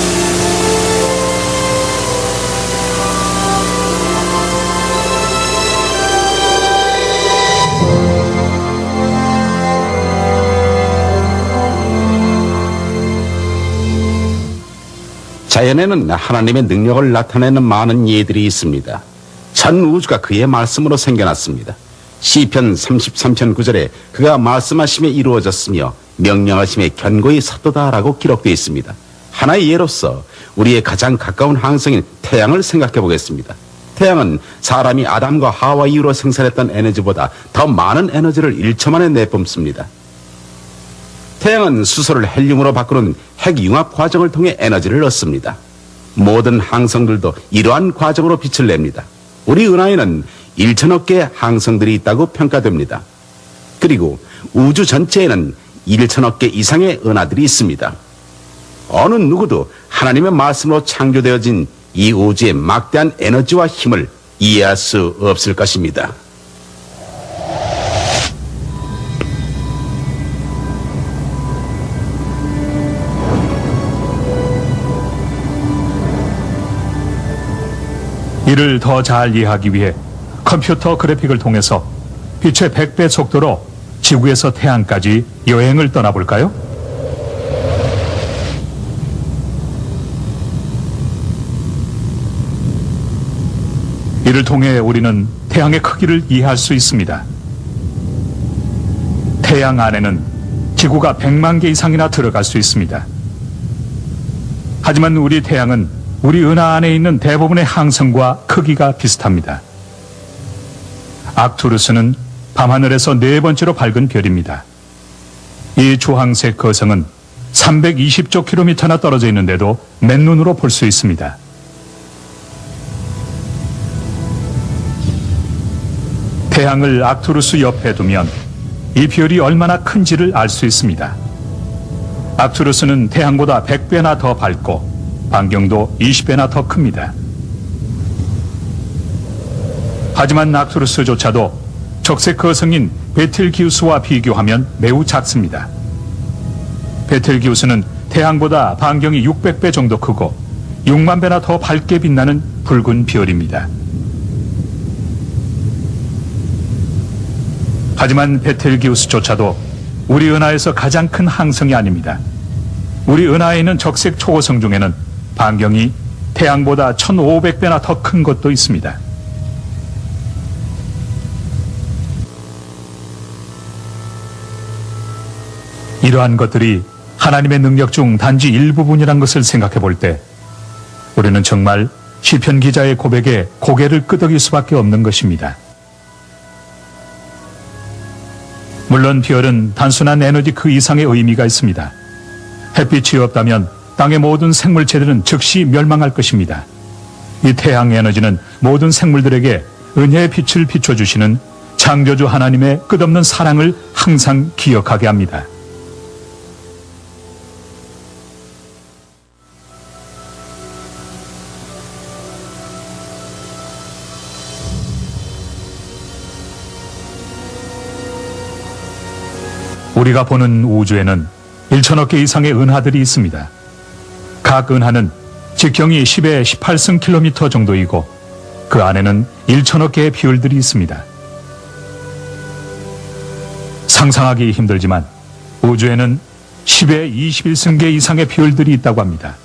자연에는 하나님의 능력을 나타내는 많은 예들이 있습니다. 전 우주가 그의 말씀으로 생겨났습니다. 시편 33편 9절에 그가 말씀하심에 이루어졌으며 명령하심에 견고히 섰도다라고 기록되어 있습니다. 하나의 예로서 우리의 가장 가까운 항성인 태양을 생각해 보겠습니다. 태양은 사람이 아담과 하와 이후로 생산했던 에너지보다 더 많은 에너지를 1초 만에 내뿜습니다. 태양은 수소를 헬륨으로 바꾸는 핵융합 과정을 통해 에너지를 얻습니다. 모든 항성들도 이러한 과정으로 빛을 냅니다. 우리 은하에는 1천억 개의 항성들이 있다고 평가됩니다. 그리고 우주 전체에는 1천억 개 이상의 은하들이 있습니다. 어느 누구도 하나님의 말씀으로 창조되어진 이 우주의 막대한 에너지와 힘을 이해할 수 없을 것입니다. 이를 더 잘 이해하기 위해 컴퓨터 그래픽을 통해서 빛의 100배 속도로 지구에서 태양까지 여행을 떠나볼까요? 이를 통해 우리는 태양의 크기를 이해할 수 있습니다. 태양 안에는 지구가 100만 개 이상이나 들어갈 수 있습니다. 하지만 우리 태양은 우리 은하 안에 있는 대부분의 항성과 크기가 비슷합니다. 악투루스는 밤하늘에서 네 번째로 밝은 별입니다. 이 주황색 거성은 320조 킬로미터나 떨어져 있는데도 맨눈으로 볼 수 있습니다. 태양을 악투루스 옆에 두면 이 별이 얼마나 큰지를 알 수 있습니다. 악투루스는 태양보다 100배나 더 밝고 반경도 20배나 더 큽니다. 하지만 악투루스조차도 적색 거성인 베텔기우스와 비교하면 매우 작습니다. 베텔기우스는 태양보다 반경이 600배 정도 크고 6만 배나 더 밝게 빛나는 붉은 별입니다. 하지만 베텔기우스조차도 우리 은하에서 가장 큰 항성이 아닙니다. 우리 은하에 있는 적색 초고성 중에는 반경이 태양보다 1500배나 더 큰 것도 있습니다. 이러한 것들이 하나님의 능력 중 단지 일부분이란 것을 생각해 볼 때 우리는 정말 시편 기자의 고백에 고개를 끄덕일 수밖에 없는 것입니다. 물론 별은 단순한 에너지 그 이상의 의미가 있습니다. 햇빛이 없다면 땅의 모든 생물체들은 즉시 멸망할 것입니다. 이 태양 에너지는 모든 생물들에게 은혜의 빛을 비춰주시는 창조주 하나님의 끝없는 사랑을 항상 기억하게 합니다. 우리가 보는 우주에는 1천억 개 이상의 은하들이 있습니다. 각 은하는 직경이 10에 18승 킬로미터 정도이고 그 안에는 1천억 개의 별들이 있습니다. 상상하기 힘들지만 우주에는 10에 21승계 이상의 별들이 있다고 합니다.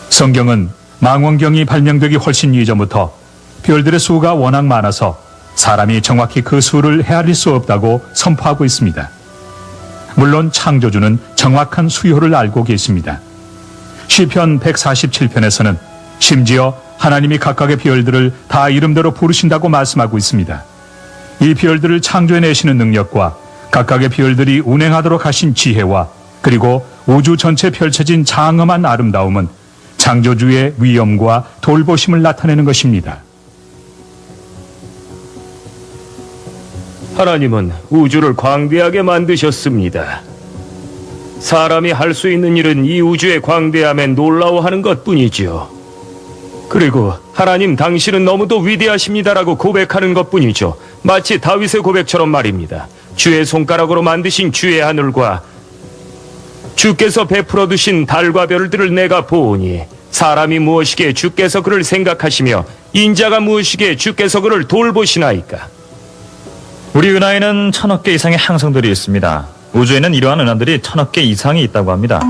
성경은 망원경이 발명되기 훨씬 이전부터 별들의 수가 워낙 많아서 사람이 정확히 그 수를 헤아릴 수 없다고 선포하고 있습니다. 물론 창조주는 정확한 수효를 알고 계십니다. 시편 147편에서는 심지어 하나님이 각각의 별들을 다 이름대로 부르신다고 말씀하고 있습니다. 이 별들을 창조해내시는 능력과 각각의 별들이 운행하도록 하신 지혜와 그리고 우주 전체에 펼쳐진 장엄한 아름다움은 창조주의 위엄과 돌보심을 나타내는 것입니다. 하나님은 우주를 광대하게 만드셨습니다. 사람이 할 수 있는 일은 이 우주의 광대함에 놀라워하는 것뿐이죠. 그리고 하나님 당신은 너무도 위대하십니다라고 고백하는 것뿐이죠. 마치 다윗의 고백처럼 말입니다. 주의 손가락으로 만드신 주의 하늘과 주께서 베풀어 두신 달과 별들을 내가 보오니 사람이 무엇이기에 주께서 그를 생각하시며 인자가 무엇이기에 주께서 그를 돌보시나이까. 우리 은하에는 1000억 개 이상의 항성들이 있습니다. 우주에는 이러한 은하들이 1000억 개 이상이 있다고 합니다.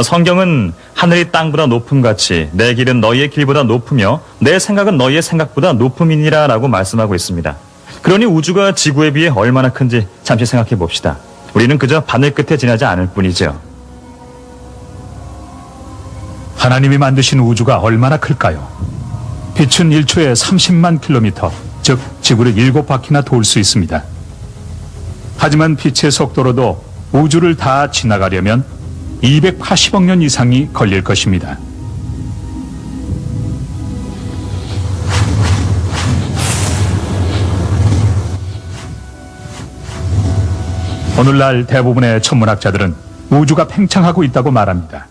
성경은 하늘이 땅보다 높음같이 내 길은 너희의 길보다 높으며 내 생각은 너희의 생각보다 높음이니라 라고 말씀하고 있습니다. 그러니 우주가 지구에 비해 얼마나 큰지 잠시 생각해 봅시다. 우리는 그저 바늘 끝에 지나지 않을 뿐이죠. 하나님이 만드신 우주가 얼마나 클까요? 빛은 1초에 30만 킬로미터, 즉 지구를 7바퀴나 돌 수 있습니다. 하지만 빛의 속도로도 우주를 다 지나가려면 280억 년 이상이 걸릴 것입니다. 오늘날 대부분의 천문학자들은 우주가 팽창하고 있다고 말합니다.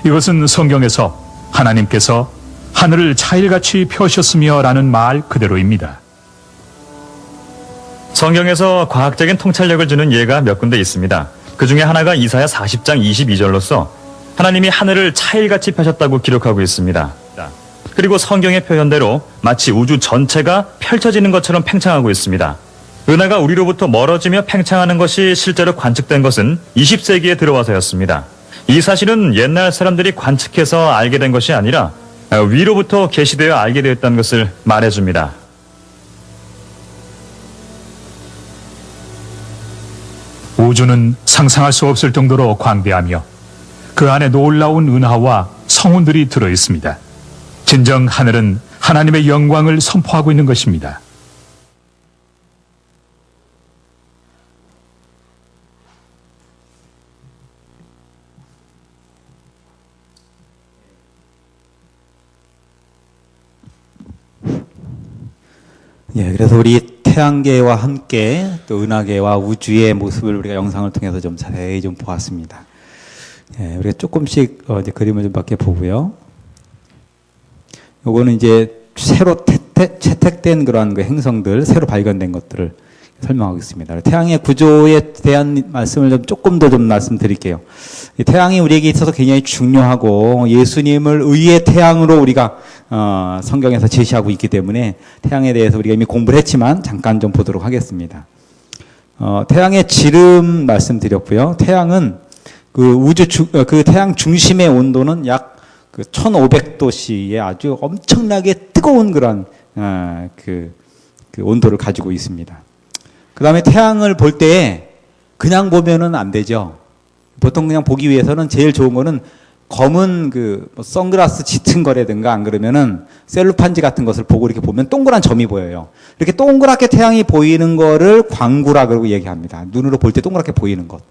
이것은 성경에서 하나님께서 하늘을 차일같이 펴셨으며 라는 말 그대로입니다. 성경에서 과학적인 통찰력을 주는 예가 몇 군데 있습니다. 그 중에 하나가 이사야 40장 22절로서 하나님이 하늘을 차일같이 펴셨다고 기록하고 있습니다. 그리고 성경의 표현대로 마치 우주 전체가 펼쳐지는 것처럼 팽창하고 있습니다. 은하가 우리로부터 멀어지며 팽창하는 것이 실제로 관측된 것은 20세기에 들어와서였습니다. 이 사실은 옛날 사람들이 관측해서 알게 된 것이 아니라 위로부터 계시되어 알게 되었다는 것을 말해줍니다. 우주는 상상할 수 없을 정도로 광대하며 그 안에 놀라운 은하와 성운들이 들어 있습니다. 진정 하늘은 하나님의 영광을 선포하고 있는 것입니다. 예, 그래서 우리 태양계와 함께 또 은하계와 우주의 모습을 우리가 영상을 통해서 좀 자세히 좀 보았습니다. 예, 우리가 조금씩 이제 그림을 좀 밖에 보고요. 요거는 이제 새로 채택된 그러한 그 행성들, 새로 발견된 것들을 설명하고 있습니다. 태양의 구조에 대한 말씀을 좀 조금 더 좀 말씀드릴게요. 이 태양이 우리에게 있어서 굉장히 중요하고 예수님을 의의 태양으로 우리가 성경에서 제시하고 있기 때문에 태양에 대해서 우리가 이미 공부를 했지만 잠깐 좀 보도록 하겠습니다. 태양의 지름 말씀드렸고요. 태양은 그 태양 중심의 온도는 약 1500도씨의 아주 엄청나게 뜨거운 그런 그 온도를 가지고 있습니다. 그 다음에 태양을 볼 때 그냥 보면은 안 되죠. 보통 그냥 보기 위해서는 제일 좋은 거는 검은 뭐 선글라스 짙은 거라든가 안 그러면은 셀로판지 같은 것을 보고 이렇게 보면 동그란 점이 보여요. 이렇게 동그랗게 태양이 보이는 거를 광구라 그러고 얘기합니다. 눈으로 볼 때 동그랗게 보이는 것.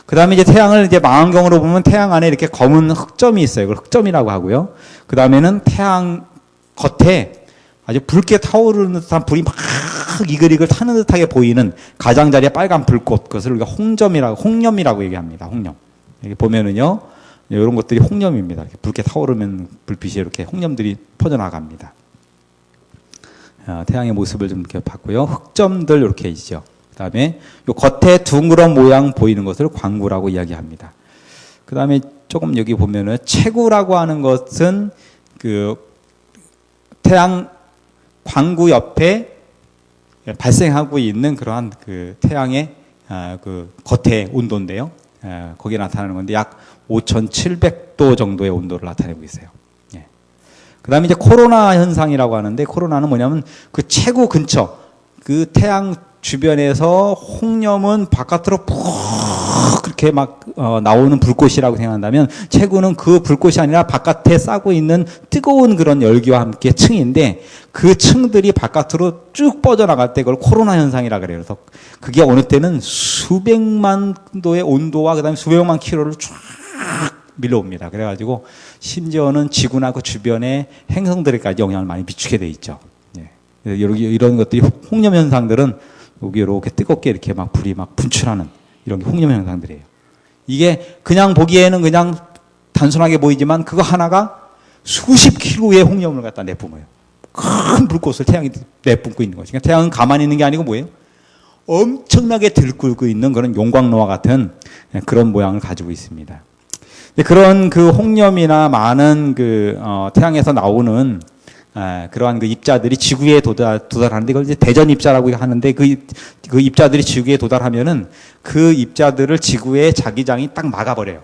그 다음에 이제 태양을 이제 망원경으로 보면 태양 안에 이렇게 검은 흑점이 있어요. 그걸 흑점이라고 하고요. 그 다음에는 태양 겉에 아주 붉게 타오르는 듯한 불이 막 이글이글 타는 듯하게 보이는 가장자리의 빨간 불꽃, 그것을 우리가 홍념이라고 얘기합니다. 홍념. 여기 보면은요, 이런 것들이 홍념입니다. 이렇게 붉게 타오르면 불빛이 이렇게 홍념들이 퍼져나갑니다. 태양의 모습을 좀 이렇게 봤고요. 흑점들 이렇게 있죠. 그 다음에 요 겉에 둥그런 모양 보이는 것을 광구라고 이야기합니다. 그 다음에 조금 여기 보면은 채구라고 하는 것은 그 태양 광구 옆에 발생하고 있는 그러한 그 태양의 그 겉의 온도인데요. 거기에 나타나는 건데 약 5,700도 정도의 온도를 나타내고 있어요. 예. 그 다음에 이제 코로나 현상이라고 하는데, 코로나는 뭐냐면 그 채구 근처, 그 태양 주변에서 홍념은 바깥으로 푹 그렇게 막 나오는 불꽃이라고 생각한다면, 채구는 그 불꽃이 아니라 바깥에 싸고 있는 뜨거운 그런 열기와 함께 층인데, 그 층들이 바깥으로 쭉 뻗어나갈 때 그걸 코로나 현상이라 그래요. 그래서 그게 어느 때는 수백만 도의 온도와 그다음에 수백만 킬로를 쫙 밀어옵니다. 그래가지고 심지어는 지구나 그 주변의 행성들에까지 영향을 많이 미치게 돼 있죠. 예. 이런 것들이 홍념 현상들은 여기 이렇게 뜨겁게 이렇게 막 불이 막 분출하는 이런 게 홍념 현상들이에요. 이게 그냥 보기에는 그냥 단순하게 보이지만 그거 하나가 수십 킬로의 홍념을 갖다 내뿜어요. 큰 불꽃을 태양이 내뿜고 있는 거죠. 그러니까 태양은 가만히 있는 게 아니고 뭐예요? 엄청나게 들끓고 있는 그런 용광로와 같은 그런 모양을 가지고 있습니다. 그런 그 홍념이나 많은 그 태양에서 나오는 그러한 그 입자들이 지구에 도달하는데, 이걸 이제 대전 입자라고 하는데, 그 입자들이 지구에 도달하면은 그 입자들을 지구의 자기장이 딱 막아버려요.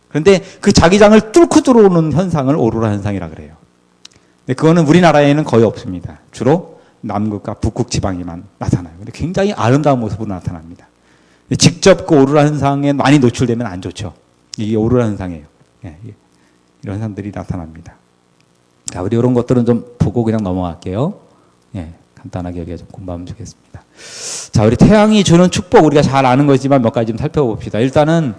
그런데 그 자기장을 뚫고 들어오는 현상을 오로라 현상이라 그래요. 근데 그거는 우리나라에는 거의 없습니다. 주로 남극과 북극 지방에만 나타나요. 근데 굉장히 아름다운 모습으로 나타납니다. 직접 그 오로라 현상에 많이 노출되면 안 좋죠. 이게 오로라 현상이에요. 예, 이런 현상들이 나타납니다. 자, 우리 이런 것들은 좀 보고 그냥 넘어갈게요. 예, 간단하게 여기에 좀 공부하면 좋겠습니다. 자, 우리 태양이 주는 축복, 우리가 잘 아는 거지만 몇 가지 좀 살펴봅시다. 일단은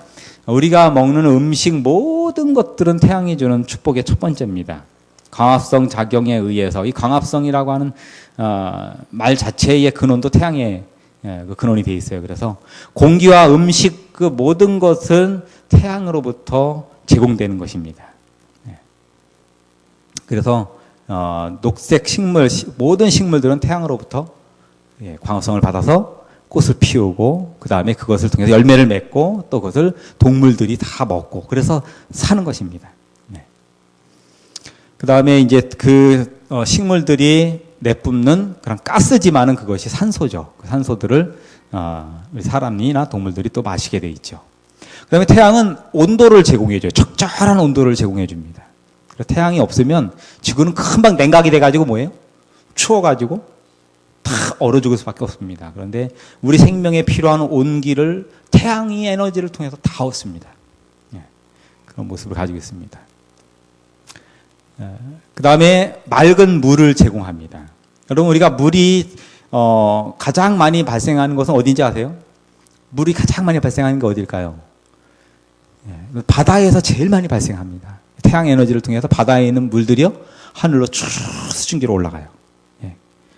우리가 먹는 음식 모든 것들은 태양이 주는 축복의 첫 번째입니다. 광합성 작용에 의해서, 이 광합성이라고 하는 말 자체의 근원도 태양의 그 근원이 되어 있어요. 그래서 공기와 음식 그 모든 것은 태양으로부터 제공되는 것입니다. 그래서 녹색 식물, 모든 식물들은 태양으로부터 광합성을 받아서 꽃을 피우고 그 다음에 그것을 통해서 열매를 맺고 또 그것을 동물들이 다 먹고 그래서 사는 것입니다. 그 다음에 이제 그 식물들이 내뿜는 그런 가스지만은 그것이 산소죠. 그 산소들을 우리 사람이나 동물들이 또 마시게 돼 있죠. 그 다음에 태양은 온도를 제공해줘요. 적절한 온도를 제공해 줍니다. 태양이 없으면 지구는 금방 냉각이 돼가지고 뭐예요? 추워가지고 다 얼어 죽을 수밖에 없습니다. 그런데 우리 생명에 필요한 온기를 태양의 에너지를 통해서 다 얻습니다. 그런 모습을 가지고 있습니다. 그 다음에 맑은 물을 제공합니다. 여러분 우리가 물이 가장 많이 발생하는 것은 어딘지 아세요? 물이 가장 많이 발생하는 게 어딜까요? 바다에서 제일 많이 발생합니다. 태양 에너지를 통해서 바다에 있는 물들이요 하늘로 쭉 수증기로 올라가요.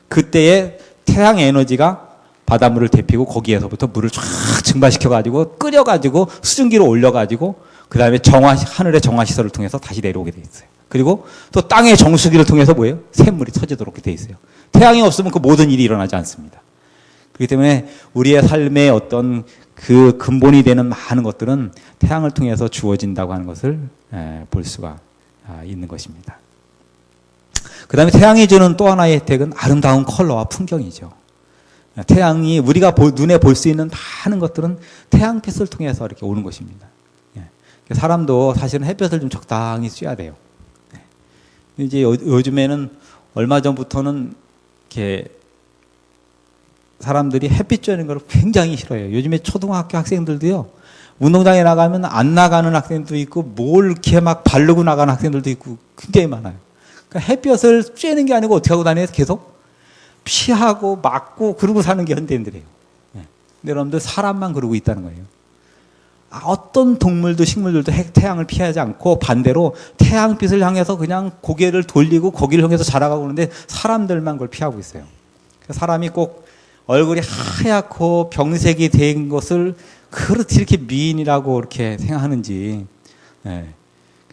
그때에 태양 에너지가 바닷물을 데피고 거기에서부터 물을 쫙 증발시켜가지고 끓여가지고 수증기로 올려가지고 그 다음에 하늘의 정화시설을 통해서 다시 내려오게 돼 있어요. 그리고 또 땅의 정수기를 통해서 뭐예요? 샘물이 터지도록 돼 있어요. 태양이 없으면 그 모든 일이 일어나지 않습니다. 그렇기 때문에 우리의 삶의 어떤 그 근본이 되는 많은 것들은 태양을 통해서 주어진다고 하는 것을 볼 수가 있는 것입니다. 그 다음에 태양이 주는 또 하나의 혜택은 아름다운 컬러와 풍경이죠. 태양이 우리가 눈에 볼 수 있는 많은 것들은 태양빛을 통해서 이렇게 오는 것입니다. 사람도 사실은 햇볕을 좀 적당히 쬐야 돼요. 이제 요즘에는 얼마 전부터는 이렇게 사람들이 햇빛 쬐는 걸 굉장히 싫어해요. 요즘에 초등학교 학생들도요, 운동장에 나가면 안 나가는 학생도 있고, 뭘 이렇게 막 바르고 나가는 학생들도 있고, 굉장히 많아요. 그러니까 햇볕을 쬐는 게 아니고 어떻게 하고 다녀요? 계속 피하고 막고 그러고 사는 게 현대인들이에요. 근데 여러분들 사람만 그러고 있다는 거예요. 어떤 동물도 식물들도 태양을 피하지 않고 반대로 태양빛을 향해서 그냥 고개를 돌리고 거기를 향해서 자라가고 그러는데 사람들만 그걸 피하고 있어요. 사람이 꼭 얼굴이 하얗고 병색이 된 것을 그렇게 이렇게 미인이라고 이렇게 생각하는지,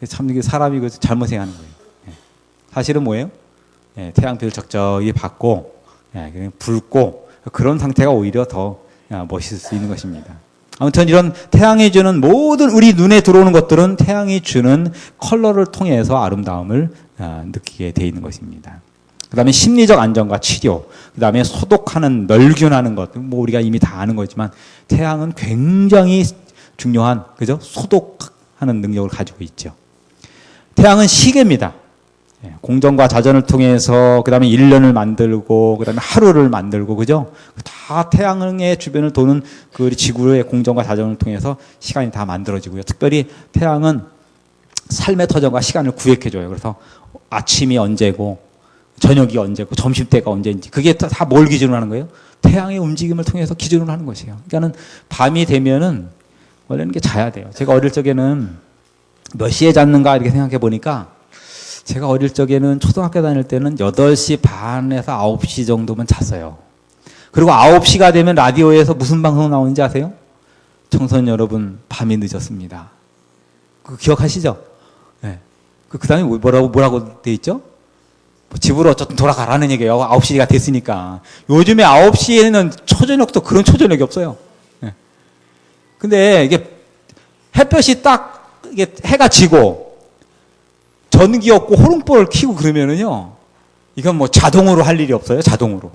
참 이게 사람이 잘못 생각하는 거예요. 사실은 뭐예요? 태양빛을 적절히 받고 그냥 붉고 그런 상태가 오히려 더 멋있을 수 있는 것입니다. 아무튼 이런 태양이 주는 모든 우리 눈에 들어오는 것들은 태양이 주는 컬러를 통해서 아름다움을 느끼게 돼 있는 것입니다. 그 다음에 심리적 안정과 치료, 그 다음에 소독하는, 멸균하는 것, 뭐 우리가 이미 다 아는 거지만 태양은 굉장히 중요한, 그죠? 소독하는 능력을 가지고 있죠. 태양은 시계입니다. 공전과 자전을 통해서 그 다음에 1년을 만들고 그 다음에 하루를 만들고, 그죠? 다 태양의 주변을 도는 그 지구의 공전과 자전을 통해서 시간이 다 만들어지고요. 특별히 태양은 삶의 터전과 시간을 구획해줘요. 그래서 아침이 언제고 저녁이 언제고 점심때가 언제인지, 그게 다 뭘 기준으로 하는 거예요? 태양의 움직임을 통해서 기준으로 하는 것이에요. 그러니까는 밤이 되면은 원래는 게 자야 돼요. 제가 어릴 적에는 몇 시에 잤는가 이렇게 생각해 보니까, 제가 어릴 적에는 초등학교 다닐 때는 8시 반에서 9시 정도면 잤어요. 그리고 9시가 되면 라디오에서 무슨 방송 나오는지 아세요? 청소년 여러분, 밤이 늦었습니다. 그거 기억하시죠? 네. 그 다음에 뭐라고 돼 있죠? 집으로 어쨌든 돌아가라는 얘기예요. 9시가 됐으니까. 요즘에 9시에는 초저녁도 그런 초저녁이 없어요. 네. 근데 이게 햇볕이 딱 이게 해가 지고 전기 없고 호롱불을 켜고 그러면은요, 이건 뭐 자동으로 할 일이 없어요. 자동으로.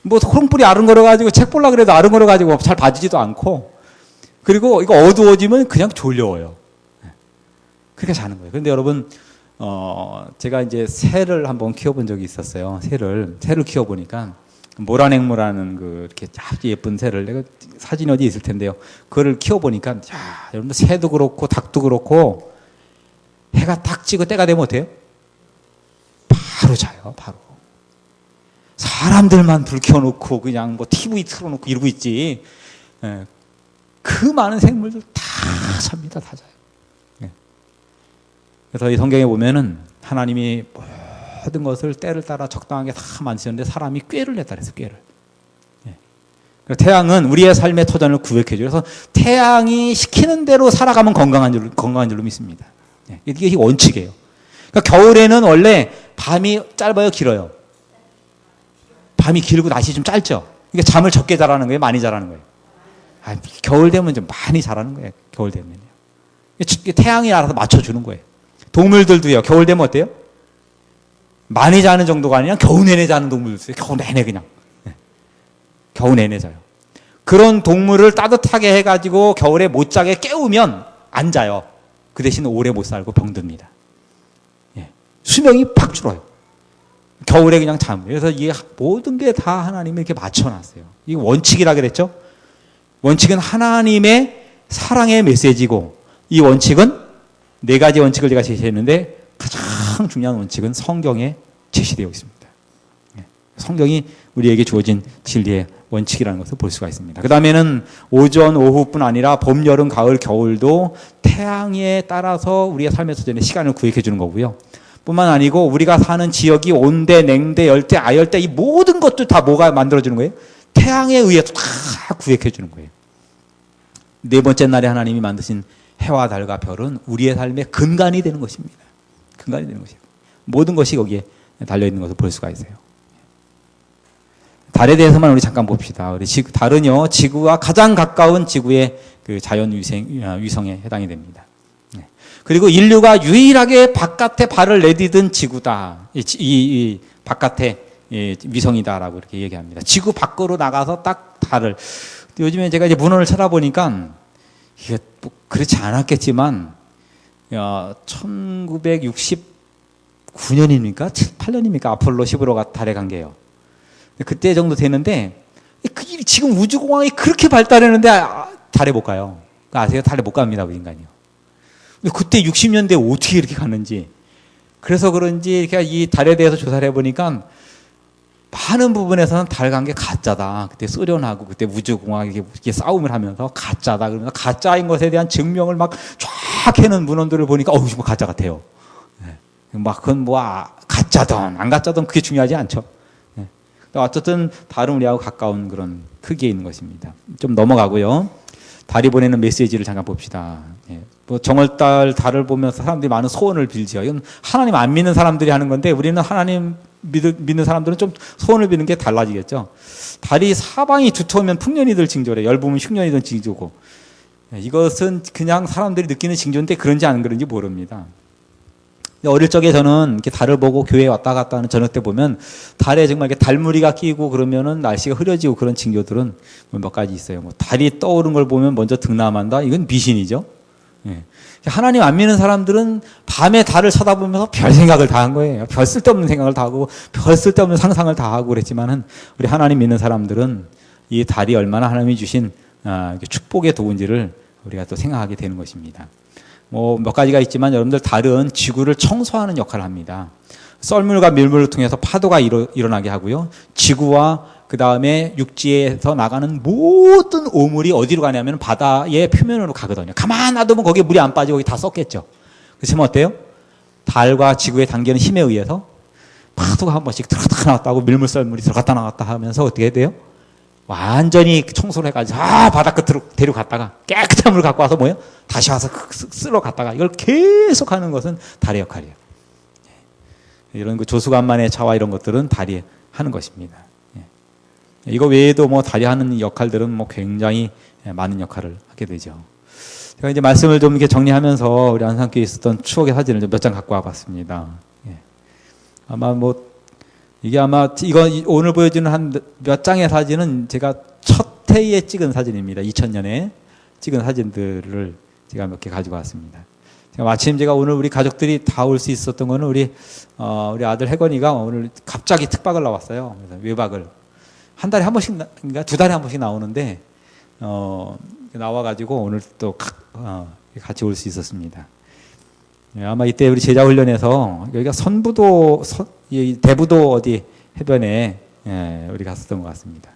뭐 호롱불이 아른거려가지고 책 보려고 그래도 아른거려가지고 잘 봐지지도 않고, 그리고 이거 어두워지면 그냥 졸려워요. 그렇게 자는 거예요. 그런데 여러분, 제가 이제 새를 한번 키워본 적이 있었어요. 새를 키워보니까 모란앵무라는 그 이렇게 아주 예쁜 새를, 내가 사진이 어디 있을 텐데요. 그거를 키워보니까, 야, 여러분, 새도 그렇고 닭도 그렇고 해가 딱 지고 때가 되면 어때요? 바로 자요, 바로. 사람들만 불 켜놓고 그냥 뭐 TV 틀어놓고 이러고 있지. 그 많은 생물들 다 잡니다, 다 자요. 그래서 이 성경에 보면은 하나님이 모든 것을 때를 따라 적당하게 다 만드셨는데 사람이 꾀를 냈다 그랬어요, 꾀를. 태양은 우리의 삶의 터전을 구획해줘요. 그래서 태양이 시키는 대로 살아가면 건강한 줄로 믿습니다. 이게 원칙이에요. 그러니까 겨울에는 원래 밤이 짧아요, 길어요? 밤이 길고 낮이 좀 짧죠. 그러니까 잠을 적게 자라는 거예요, 많이 자라는 거예요? 겨울 되면 좀 많이 자라는 거예요. 겨울 되면요. 태양이 알아서 맞춰주는 거예요. 동물들도요. 겨울 되면 어때요? 많이 자는 정도가 아니라 겨우 내내 자는 동물도 있어요. 겨우 내내 그냥. 겨우 내내 자요. 그런 동물을 따뜻하게 해가지고 겨울에 못 자게 깨우면 안 자요. 그 대신 오래 못 살고 병듭니다. 수명이 팍 줄어요. 겨울에 그냥 잠. 그래서 이 모든 게 다 하나님이 이렇게 맞춰놨어요. 이 원칙이라 그랬죠? 원칙은 하나님의 사랑의 메시지고, 이 원칙은 네 가지 원칙을 제가 제시했는데 가장 중요한 원칙은 성경에 제시되어 있습니다. 성경이 우리에게 주어진 진리의 원칙이라는 것을 볼 수가 있습니다. 그 다음에는 오전, 오후뿐 아니라 봄, 여름, 가을, 겨울도 태양에 따라서 우리의 삶의 소전에 시간을 구획해 주는 거고요. 뿐만 아니고 우리가 사는 지역이 온대, 냉대, 열대, 아열대, 이 모든 것도 다 뭐가 만들어주는 거예요? 태양에 의해서 다 구획해 주는 거예요. 네 번째 날에 하나님이 만드신 해와 달과 별은 우리의 삶의 근간이 되는 것입니다. 근간이 되는 것이에요. 모든 것이 거기에 달려있는 것을 볼 수가 있어요. 달에 대해서만 우리 잠깐 봅시다. 우리 달은요, 지구와 가장 가까운 지구의 그 자연 위성에 해당이 됩니다. 그리고 인류가 유일하게 바깥에 발을 내디딘 지구다. 이 바깥에 위성이다라고 이렇게 얘기합니다. 지구 밖으로 나가서 딱 달을. 요즘에 제가 이제 문헌을 찾아보니까 이게 뭐 그렇지 않았겠지만 1969년입니까? 8년입니까? 아폴로 15호가 달에 간 게요. 그때 정도 되는데 지금 우주공항이 그렇게 발달했는데 달에 못 가요. 아세요? 달에 못 갑니다, 우리 인간이요. 그때 60년대에 어떻게 이렇게 갔는지. 그래서 그런지 이 달에 대해서 조사를 해보니까 많은 부분에서는 달 간 게 가짜다. 그때 소련하고 그때 우주공항이 이렇게 싸움을 하면서 가짜다. 그러면서 가짜인 것에 대한 증명을 막 쫙 해놓은 문헌들을 보니까 뭐 가짜 같아요. 막 그건 가짜든 안 가짜든 그게 중요하지 않죠. 어쨌든 달은 우리하고 가까운 그런 크기에 있는 것입니다. 좀 넘어가고요. 달이 보내는 메시지를 잠깐 봅시다. 뭐 정월달 달을 보면서 사람들이 많은 소원을 빌지요. 이건 하나님 안 믿는 사람들이 하는 건데 우리는 하나님 믿는 사람들은 좀 소원을 비는 게 달라지겠죠. 달이 사방이 두터우면 풍년이들 징조래. 열부면 흉년이든 징조고. 이것은 그냥 사람들이 느끼는 징조인데 그런지 안 그런지 모릅니다. 어릴 적에 저는 이렇게 달을 보고 교회에 왔다 갔다 하는 저녁 때 보면 달에 정말 이렇게 달무리가 끼고 그러면은 날씨가 흐려지고 그런 징조들은 몇 가지 있어요. 뭐 달이 떠오른 걸 보면 먼저 등남한다. 이건 미신이죠. 하나님 안 믿는 사람들은 밤에 달을 쳐다보면서 별 생각을 다 한 거예요. 별 쓸데없는 생각을 다 하고 별 쓸데없는 상상을 다 하고 그랬지만은 우리 하나님 믿는 사람들은 이 달이 얼마나 하나님이 주신 축복의 도구인지를 우리가 또 생각하게 되는 것입니다. 뭐 몇 가지가 있지만 여러분들 달은 지구를 청소하는 역할을 합니다. 썰물과 밀물을 통해서 파도가 일어나게 하고요. 지구와 그 다음에 육지에서 나가는 모든 오물이 어디로 가냐면 바다의 표면으로 가거든요. 가만 놔두면 거기에 물이 안 빠지고 거기 다 썩겠죠. 그렇지만 어때요? 달과 지구의 당기는 힘에 의해서 파도가 한 번씩 들어갔다 나왔다 고 밀물 썰물이 들어갔다 나왔다 하면서 어떻게 돼요? 완전히 청소를 해가지고 바다 끝으로 데려갔다가 깨끗한 물 갖고 와서 뭐예요? 다시 와서 쓸어 갔다가 이걸 계속 하는 것은 달의 역할이에요. 이런 그 조수간만의 차와 이런 것들은 달이 하는 것입니다. 이거 외에도 뭐 달이 하는 역할들은 뭐 굉장히 많은 역할을 하게 되죠. 제가 이제 말씀을 좀 이렇게 정리하면서 우리 안산교회에 있었던 추억의 사진을 좀 몇 장 갖고 와봤습니다. 아마 뭐 이게 아마 이거 오늘 보여주는 한 몇 장의 사진은 제가 첫 해에 찍은 사진입니다. 2000년에 찍은 사진들을 제가 몇 개 가지고 왔습니다. 마침 제가 오늘 우리 가족들이 다 올 수 있었던 거는 우리 아들 혜건이가 오늘 갑자기 특박을 나왔어요. 그래서 외박을 한 달에 한 번씩, 그러니까 두 달에 한 번씩 나오는데 나와가지고 오늘 또 같이 올 수 있었습니다. 아마 이때 우리 제자 훈련에서 여기가 대부도 어디 해변에 우리 갔었던 것 같습니다.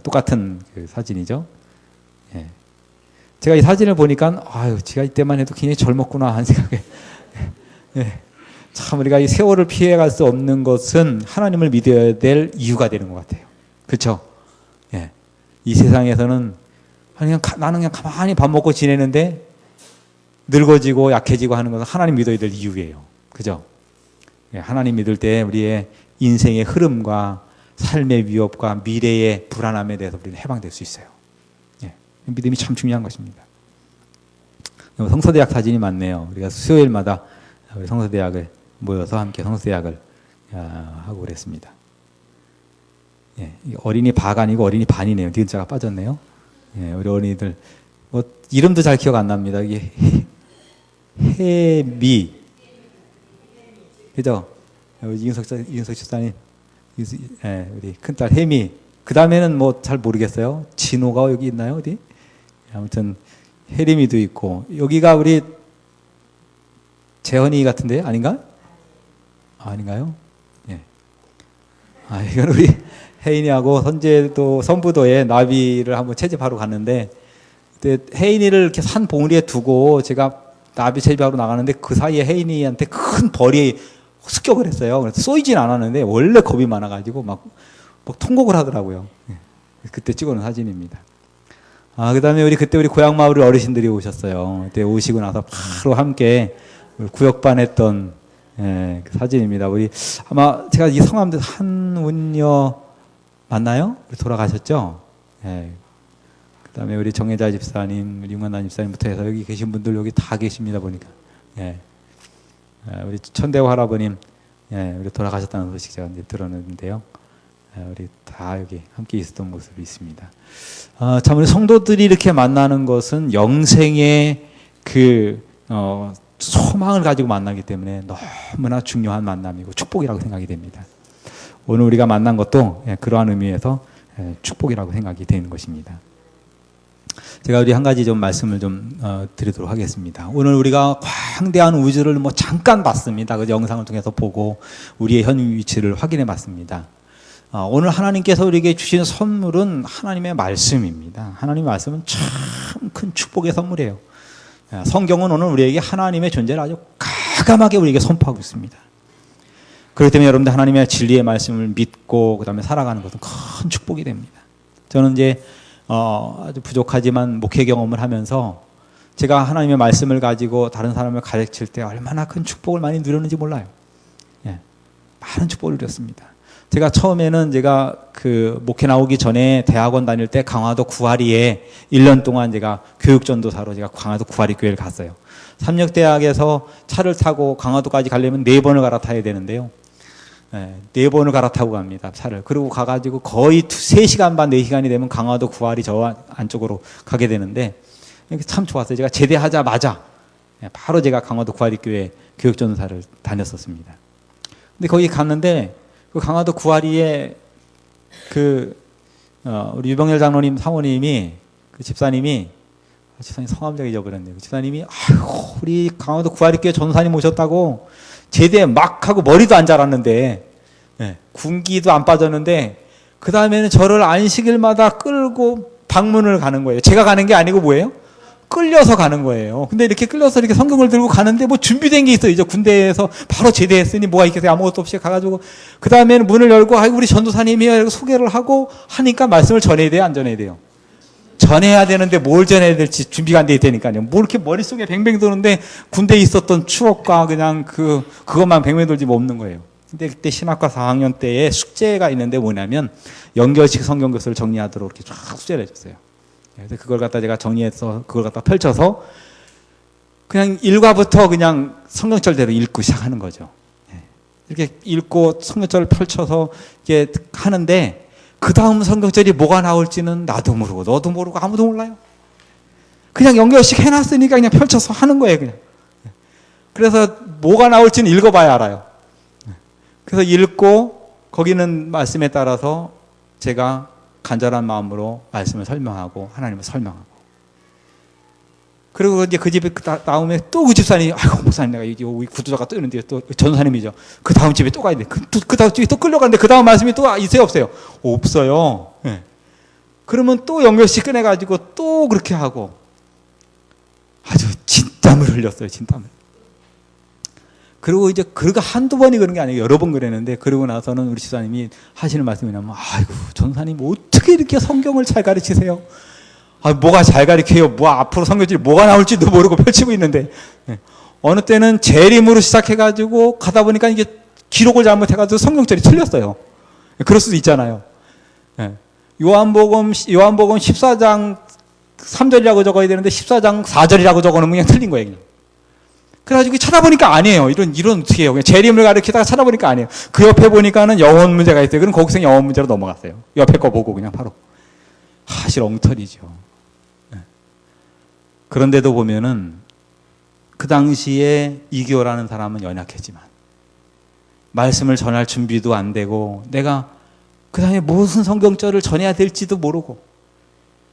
똑같은 그 사진이죠. 제가 이 사진을 보니까 제가 이때만 해도 굉장히 젊었구나 하는 생각에 참 우리가 이 세월을 피해갈 수 없는 것은 하나님을 믿어야 될 이유가 되는 것 같아요. 그렇죠? 이 세상에서는 나는 그냥 가만히 밥 먹고 지내는데 늙어지고 약해지고 하는 것은 하나님 믿어야 될 이유예요. 그죠? 하나님 믿을 때 우리의 인생의 흐름과 삶의 위협과 미래의 불안함에 대해서 우리는 해방될 수 있어요. 예, 믿음이 참 중요한 것입니다. 성서대학 사진이 많네요. 우리가 수요일마다 우리 성서대학을 모여서 함께 성서대학을 하고 그랬습니다. 예, 어린이 바가 아니고 어린이 반이네요. 니은자가 빠졌네요. 예, 우리 어린이들 뭐 이름도 잘 기억 안 납니다. 이게 해미, 그죠? 이윤석 집사님, 예, 우리 큰딸 해미. 그 다음에는 뭐 잘 모르겠어요. 진호가 여기 있나요? 어디? 아무튼 혜림이도 있고, 여기가 우리 재현이 같은데 아닌가? 아닌가요? 예. 이건 우리 혜인이하고 선제도 선부도에 나비를 한번 채집하러 갔는데, 그때 혜인이를 이렇게 산 봉우리에 두고 제가 나비 채집하러 나가는데 그 사이에 혜인이한테 큰 벌이 습격을 했어요. 그래서 쏘이진 않았는데 원래 겁이 많아가지고 막 통곡을 하더라고요. 예. 그때 찍어놓은 사진입니다. 그 다음에 우리 고향 마을 어르신들이 오셨어요. 그때 오시고 나서 바로 함께 구역반 했던, 예, 그 사진입니다. 우리 아마 제가 이 성함들 한운여 맞나요? 우리 돌아가셨죠? 예. 그 다음에 우리 정혜자 집사님, 우리 윤관남 집사님부터 해서 여기 계신 분들 여기 다 계십니다, 보니까. 예. 우리 천대호 할아버님, 예, 우리 돌아가셨다는 소식 제가 이제 들었는데요. 우리 다 여기 함께 있었던 모습이 있습니다. 참 우리 성도들이 이렇게 만나는 것은 영생의 소망을 가지고 만나기 때문에 너무나 중요한 만남이고 축복이라고 생각이 됩니다. 오늘 우리가 만난 것도 그러한 의미에서 축복이라고 생각이 되는 것입니다. 제가 우리 한 가지 좀 말씀을 좀 드리도록 하겠습니다. 오늘 우리가 광대한 우주를 뭐 잠깐 봤습니다. 그 영상을 통해서 보고 우리의 현 위치를 확인해 봤습니다. 오늘 하나님께서 우리에게 주신 선물은 하나님의 말씀입니다. 하나님의 말씀은 참 큰 축복의 선물이에요. 성경은 오늘 우리에게 하나님의 존재를 아주 가감하게 우리에게 선포하고 있습니다. 그렇기 때문에 여러분들 하나님의 진리의 말씀을 믿고 그 다음에 살아가는 것은 큰 축복이 됩니다. 저는 이제 아주 부족하지만 목회 경험을 하면서 제가 하나님의 말씀을 가지고 다른 사람을 가르칠 때 얼마나 큰 축복을 많이 누렸는지 몰라요. 예, 많은 축복을 누렸습니다. 제가 처음에는 제가 그 목회 나오기 전에 대학원 다닐 때 강화도 구하리에 1년 동안 제가 교육전도사로 제가 강화도 구하리 교회를 갔어요. 삼력대학에서 차를 타고 강화도까지 가려면 4번을 갈아타야 되는데요. 4번을 갈아타고 갑니다, 차를. 그리고 가가지고 거의 3시간 반, 4시간이 되면 강화도 구하리 저 안쪽으로 가게 되는데 참 좋았어요. 제가 제대하자마자 바로 제가 강화도 구하리 교회 교육전도사를 다녔었습니다. 근데 거기 갔는데 그 강화도 구하리에 우리 유병열 장로님 사모님이 집사님이 성함 제가 잊어버렸네요. 그 집사님이 우리 강화도 구하리 교회 전사님 오셨다고 제대 막 하고 머리도 안 자랐는데, 예, 군기도 안 빠졌는데 그 다음에는 저를 안식일마다 끌고 방문을 가는 거예요. 제가 가는 게 아니고 뭐예요? 끌려서 가는 거예요. 근데 이렇게 끌려서 이렇게 성경을 들고 가는데 뭐 준비된 게 있어요. 이제 군대에서 바로 제대했으니 뭐가 있겠어요. 아무것도 없이 가가지고 그 다음에는 문을 열고 우리 전도사님이요 소개를 하고 하니까 말씀을 전해야 돼요, 안 전해야 돼요? 전해야 되는데 뭘 전해야 될지 준비가 안 돼 있다니까요. 뭐 이렇게 머릿속에 뱅뱅 도는데 군대에 있었던 추억과 그냥 그것만 뱅뱅 돌지 뭐 없는 거예요. 근데 그때 신학과 4학년 때에 숙제가 있는데 뭐냐면 연결식 성경 교수를 정리하도록 이렇게 쫙 숙제를 해줬어요. 그래서 그걸 갖다 제가 정리해서 그걸 갖다 펼쳐서 그냥 1과부터 그냥 성경절대로 읽고 시작하는 거죠. 이렇게 읽고 성경절을 펼쳐서 이게 하는데 그 다음 성경절이 뭐가 나올지는 나도 모르고 너도 모르고 아무도 몰라요. 그냥 연결식 해놨으니까 그냥 펼쳐서 하는 거예요, 그냥. 그래서 뭐가 나올지는 읽어봐야 알아요. 그래서 읽고 거기는 말씀에 따라서 제가 간절한 마음으로 말씀을 설명하고 하나님을 설명하고, 그리고 이제 그 집에 다음에 또 그 집사님이 아이고 목사님 내가 여기 구두자가 또 있는데 또 전사님이죠. 그 다음 집에 또 가야 돼. 그 다음 집에 또 끌려가는데 그 다음 말씀이 또 있어요, 없어요? 없어요. 네. 그러면 또 연결식 꺼내가지고 또 그렇게 하고 아주 진땀을 흘렸어요, 진땀을. 그리고 이제 그가 한두 번이 그런 게 아니고 여러 번 그랬는데, 그러고 나서는 우리 집사님이 하시는 말씀이 뭐냐면 아이고 전사님 어떻게 이렇게 성경을 잘 가르치세요? 뭐가 잘 가르쳐요? 뭐 앞으로 성경줄이 뭐가 나올지도 모르고 펼치고 있는데, 네. 어느 때는 재림으로 시작해가지고 가다 보니까 이게 기록을 잘못해가지고 성경절이 틀렸어요. 그럴 수도 있잖아요. 예. 요한복음 14장 3절이라고 적어야 되는데 14장 4절이라고 적어놓으면 그냥 틀린 거예요. 그냥. 그래가지고 찾아보니까 아니에요. 이런 어떻게 해요. 그냥 재림을 가리키다가 찾아보니까 아니에요. 그 옆에 보니까는 영혼 문제가 있어요. 그럼 거기서 영혼 문제로 넘어갔어요. 옆에 거 보고 그냥 바로. 사실 엉터리죠. 예. 그런데도 보면은 그 당시에 이교라는 사람은 연약했지만 말씀을 전할 준비도 안 되고 내가 그 다음에 무슨 성경절을 전해야 될지도 모르고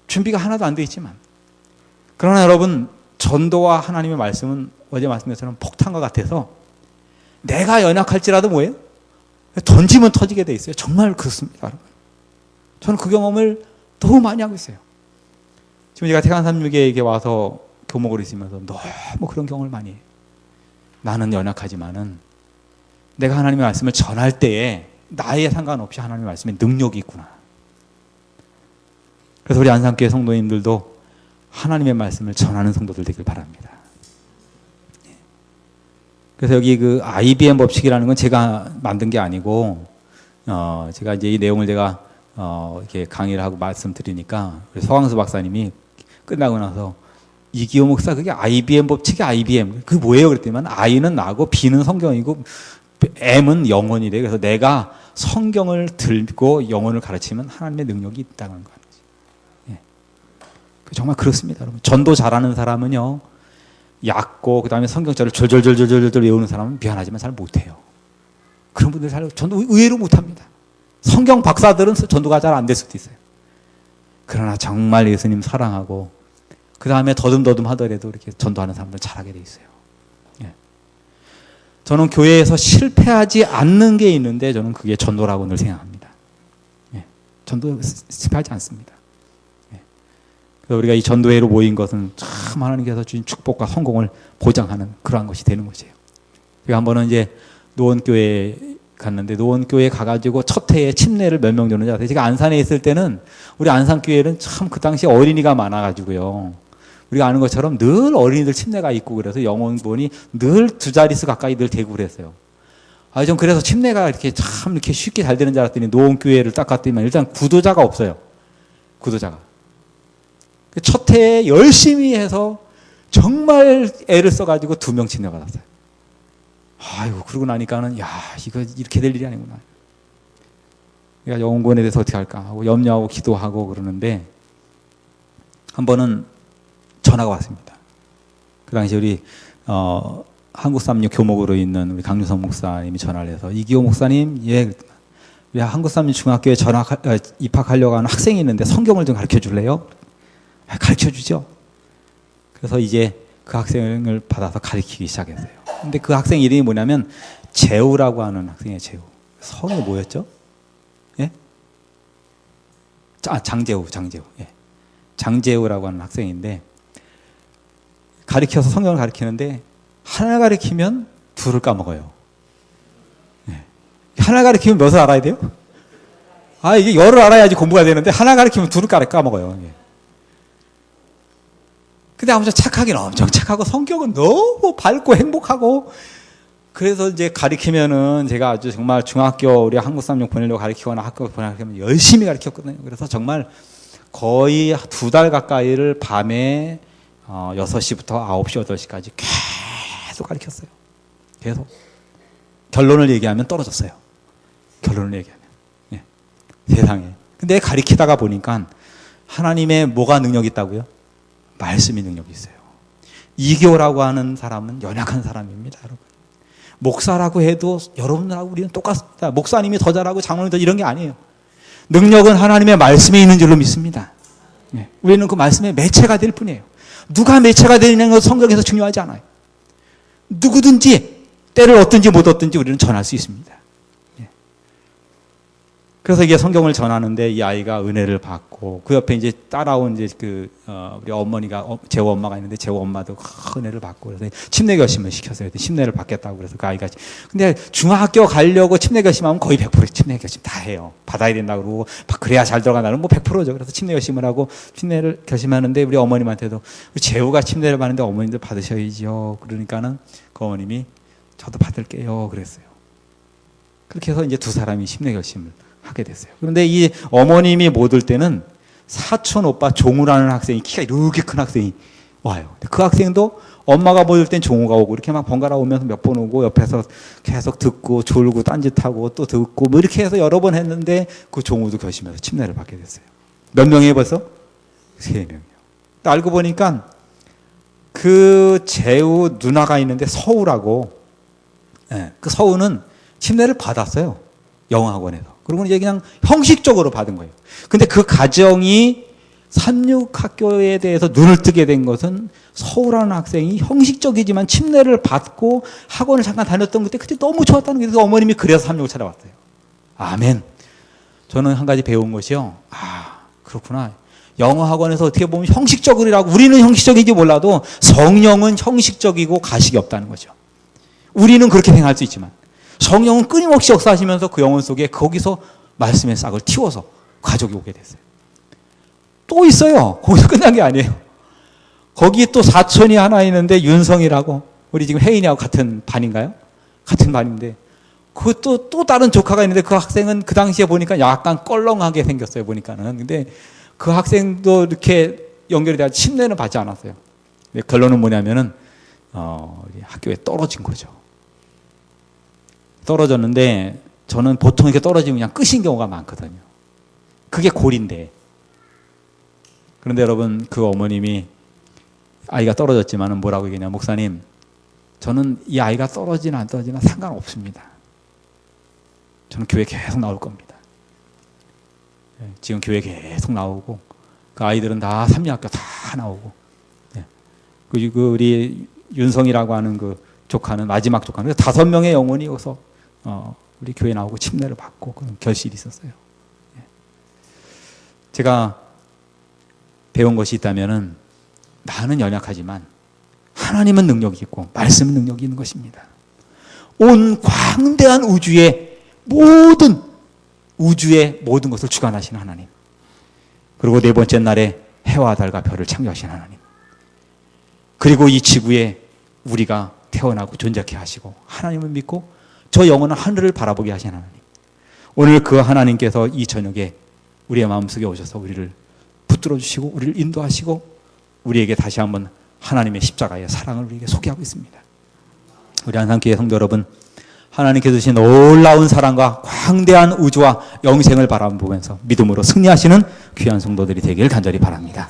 준비가 하나도 안 돼 있지만 그러나 여러분 전도와 하나님의 말씀은 어제 말씀드린 것처럼 폭탄과 같아서 내가 연약할지라도 뭐예요? 던지면 터지게 돼 있어요. 정말 그렇습니다. 여러분. 저는 그 경험을 너무 많이 하고 있어요. 지금 제가 태간삼육에 와서 교목으로 있으면서 너무 그런 경험을 많이 해요. 나는 연약하지만은 내가 하나님의 말씀을 전할 때에 나에 상관없이 하나님의 말씀에 능력이 있구나. 그래서 우리 안산교회 성도님들도 하나님의 말씀을 전하는 성도들 되길 바랍니다. 그래서 여기 그 IBM 법칙이라는 건 제가 만든 게 아니고, 제가 이제 이 내용을 제가, 이렇게 강의를 하고 말씀드리니까, 서광수 박사님이 끝나고 나서, 이기호 목사, 그게 IBM 법칙이 IBM. 그게 뭐예요? 그랬더니, I는 나고, B는 성경이고, M은 영혼이래. 그래서 내가 성경을 들고 영혼을 가르치면 하나님의 능력이 있다는 거예요. 예. 정말 그렇습니다, 여러분. 전도 잘하는 사람은요, 얕고, 그 다음에 성경절을 졸졸졸졸졸 외우는 사람은 미안하지만 잘 못해요. 그런 분들 잘, 전도 의외로 못합니다. 성경 박사들은 전도가 잘 안 될 수도 있어요. 그러나 정말 예수님 사랑하고, 그 다음에 더듬더듬 하더라도 이렇게 전도하는 사람들 잘하게 돼 있어요. 예. 저는 교회에서 실패하지 않는 게 있는데, 저는 그게 전도라고 늘 생각합니다. 예. 전도 실패하지 않습니다. 그래서 우리가 이 전도회로 모인 것은 참 하나님께서 주신 축복과 성공을 보장하는 그러한 것이 되는 것이에요. 제가 한 번은 이제 노원교회에 갔는데 노원교회에 가가지고 첫 해에 침례를 몇 명 주는지 아세요? 제가 안산에 있을 때는 우리 안산교회는 참 그 당시에 어린이가 많아가지고요. 우리가 아는 것처럼 늘 어린이들 침례가 있고 그래서 영혼본이 늘 2자릿수 가까이 늘 되고 그랬어요. 좀 그래서 침례가 이렇게 참 이렇게 쉽게 잘 되는 줄 알았더니 노원교회를 딱 갔더니 일단 구도자가 없어요. 구도자가. 첫 해에 열심히 해서 정말 애를 써가지고 2명 침례 받았어요. 아이고, 그러고 나니까는, 야, 이거 이렇게 될 일이 아니구나. 내가 영혼권에 대해서 어떻게 할까 하고 염려하고 기도하고 그러는데, 한 번은 전화가 왔습니다. 그 당시 우리, 한국삼육 교목으로 있는 우리 강유성 목사님이 전화를 해서, 이기호 목사님, 예, 우리 한국삼육 중학교에 입학하려고 하는 학생이 있는데 성경을 좀 가르쳐 줄래요? 가르쳐 주죠. 그래서 이제 그 학생을 받아서 가르치기 시작했어요. 근데 그 학생 이름이 뭐냐면 재우라고 하는 학생이에요. 재우. 성이 뭐였죠? 예? 장재우. 예. 장재우라고 하는 학생인데 가르쳐서 성경을 가르치는데 하나 가르치면 2를 까먹어요. 예. 하나 가르치면 몇을 알아야 돼요? 이게 열을 알아야지 공부가 되는데 하나 가르치면 2를 까먹어요. 예. 근데 아무튼 착하긴 엄청 착하고 성격은 너무 밝고 행복하고 그래서 이제 가르치면은 제가 아주 정말 중학교 우리 한국삼육 보내려고 가르치거나 학교 보내려면 열심히 가르쳤거든요. 그래서 정말 거의 2달 가까이를 밤에 6시부터 9시, 8시까지 계속 가르쳤어요. 계속. 결론을 얘기하면 떨어졌어요. 결론을 얘기하면. 예. 세상에. 근데 가르치다가 보니까 하나님의 뭐가 능력이 있다고요? 말씀이 능력이 있어요. 이교라고 하는 사람은 연약한 사람입니다, 여러분. 목사라고 해도 여러분들하고 우리는 똑같습니다. 목사님이 더 잘하고 장로님이 더 이런 게 아니에요. 능력은 하나님의 말씀에 있는 줄로 믿습니다. 네. 우리는 그 말씀의 매체가 될 뿐이에요. 누가 매체가 되는 건 성경에서 중요하지 않아요. 누구든지 때를 얻든지 못 얻든지 우리는 전할 수 있습니다. 그래서 이게 성경을 전하는데 이 아이가 은혜를 받고 그 옆에 이제 따라온 이제 우리 어머니가 재호 엄마가 있는데 재호 엄마도 은혜를 받고 그래서 침례 결심을 시켰어요. 침례를 받겠다고 그래서 그 아이가 근데 중학교 가려고 침례 결심하면 거의 100% 침례 결심 다 해요. 받아야 된다고 그러고 그래야 잘 들어간다는 뭐 100%죠. 그래서 침례 결심을 하고 침례를 결심하는데 우리 어머님한테도 우리 재호가 침례를 받는데 어머님들 받으셔야죠. 그러니까는 그 어머님이 저도 받을게요. 그랬어요. 그렇게 해서 이제 두 사람이 심내 결심을 하게 됐어요. 그런데 이 어머님이 못 올 때는 사촌 오빠 종우라는 학생이, 키가 이렇게 큰 학생이 와요. 그 학생도 엄마가 못 올 땐 종우가 오고 이렇게 막 번갈아 오면서 몇 번 오고 옆에서 계속 듣고 졸고 딴짓하고 또 듣고 뭐 이렇게 해서 여러 번 했는데 그 종우도 결심해서 침례를 받게 됐어요. 몇 명이에요 벌써? 3명이요. 알고 보니까 그 재우 누나가 있는데 서우라고, 그 서우는 침례를 받았어요. 영어학원에서. 그리고 이제 그냥 형식적으로 받은 거예요. 근데 그 가정이 삼육학교에 대해서 눈을 뜨게 된 것은 서우라는 학생이 형식적이지만 침례를 받고 학원을 잠깐 다녔던 그때 너무 좋았다는 게, 그래서 어머님이 그래서 삼육을 찾아왔어요. 아멘. 저는 한 가지 배운 것이요. 그렇구나. 영어 학원에서 어떻게 보면 형식적이라고, 우리는 형식적인지 몰라도 성령은 형식적이고 가식이 없다는 거죠. 우리는 그렇게 생각할 수 있지만 성령은 끊임없이 역사하시면서 그 영혼 속에 거기서 말씀의 싹을 틔워서 가족이 오게 됐어요. 또 있어요. 거기서 끝난 게 아니에요. 거기 또 사촌이 하나 있는데 윤성이라고, 우리 지금 혜인이하고 같은 반인가요? 같은 반인데 그것도 또 다른 조카가 있는데 그 학생은 그 당시에 보니까 약간 껄렁하게 생겼어요. 보니까는. 근데 그 학생도 이렇게 연결이 돼서 침례는 받지 않았어요. 근데 결론은 뭐냐면은 학교에 떨어진 거죠. 떨어졌는데 저는 보통 이렇게 떨어지면 그냥 끝인 경우가 많거든요. 그게 골인데. 그런데 여러분, 그 어머님이 아이가 떨어졌지만은 뭐라고 얘기했냐, 목사님, 저는 이 아이가 떨어지나 안 떨어지나 상관없습니다. 저는 교회 계속 나올 겁니다. 지금 교회 계속 나오고, 그 아이들은 다 삼리학교 다 나오고, 그리고 우리 윤성이라고 하는 그 조카는, 마지막 조카는 5명의 영혼이 여기서 우리 교회 나오고 침례를 받고 그런 결실이 있었어요. 제가 배운 것이 있다면은, 나는 연약하지만 하나님은 능력이 있고 말씀은 능력이 있는 것입니다. 온 광대한 우주의 모든 것을 주관하시는 하나님, 그리고 4번째 날에 해와 달과 별을 창조하신 하나님, 그리고 이 지구에 우리가 태어나고 존재케 하시고 하나님을 믿고 저 영원한 하늘을 바라보게 하신 하나님, 오늘 그 하나님께서 이 저녁에 우리의 마음속에 오셔서 우리를 붙들어 주시고 우리를 인도하시고 우리에게 다시 한번 하나님의 십자가의 사랑을 우리에게 소개하고 있습니다. 우리 한상교회 성도 여러분, 하나님께서 주신 놀라운 사랑과 광대한 우주와 영생을 바라보면서 믿음으로 승리하시는 귀한 성도들이 되길 간절히 바랍니다.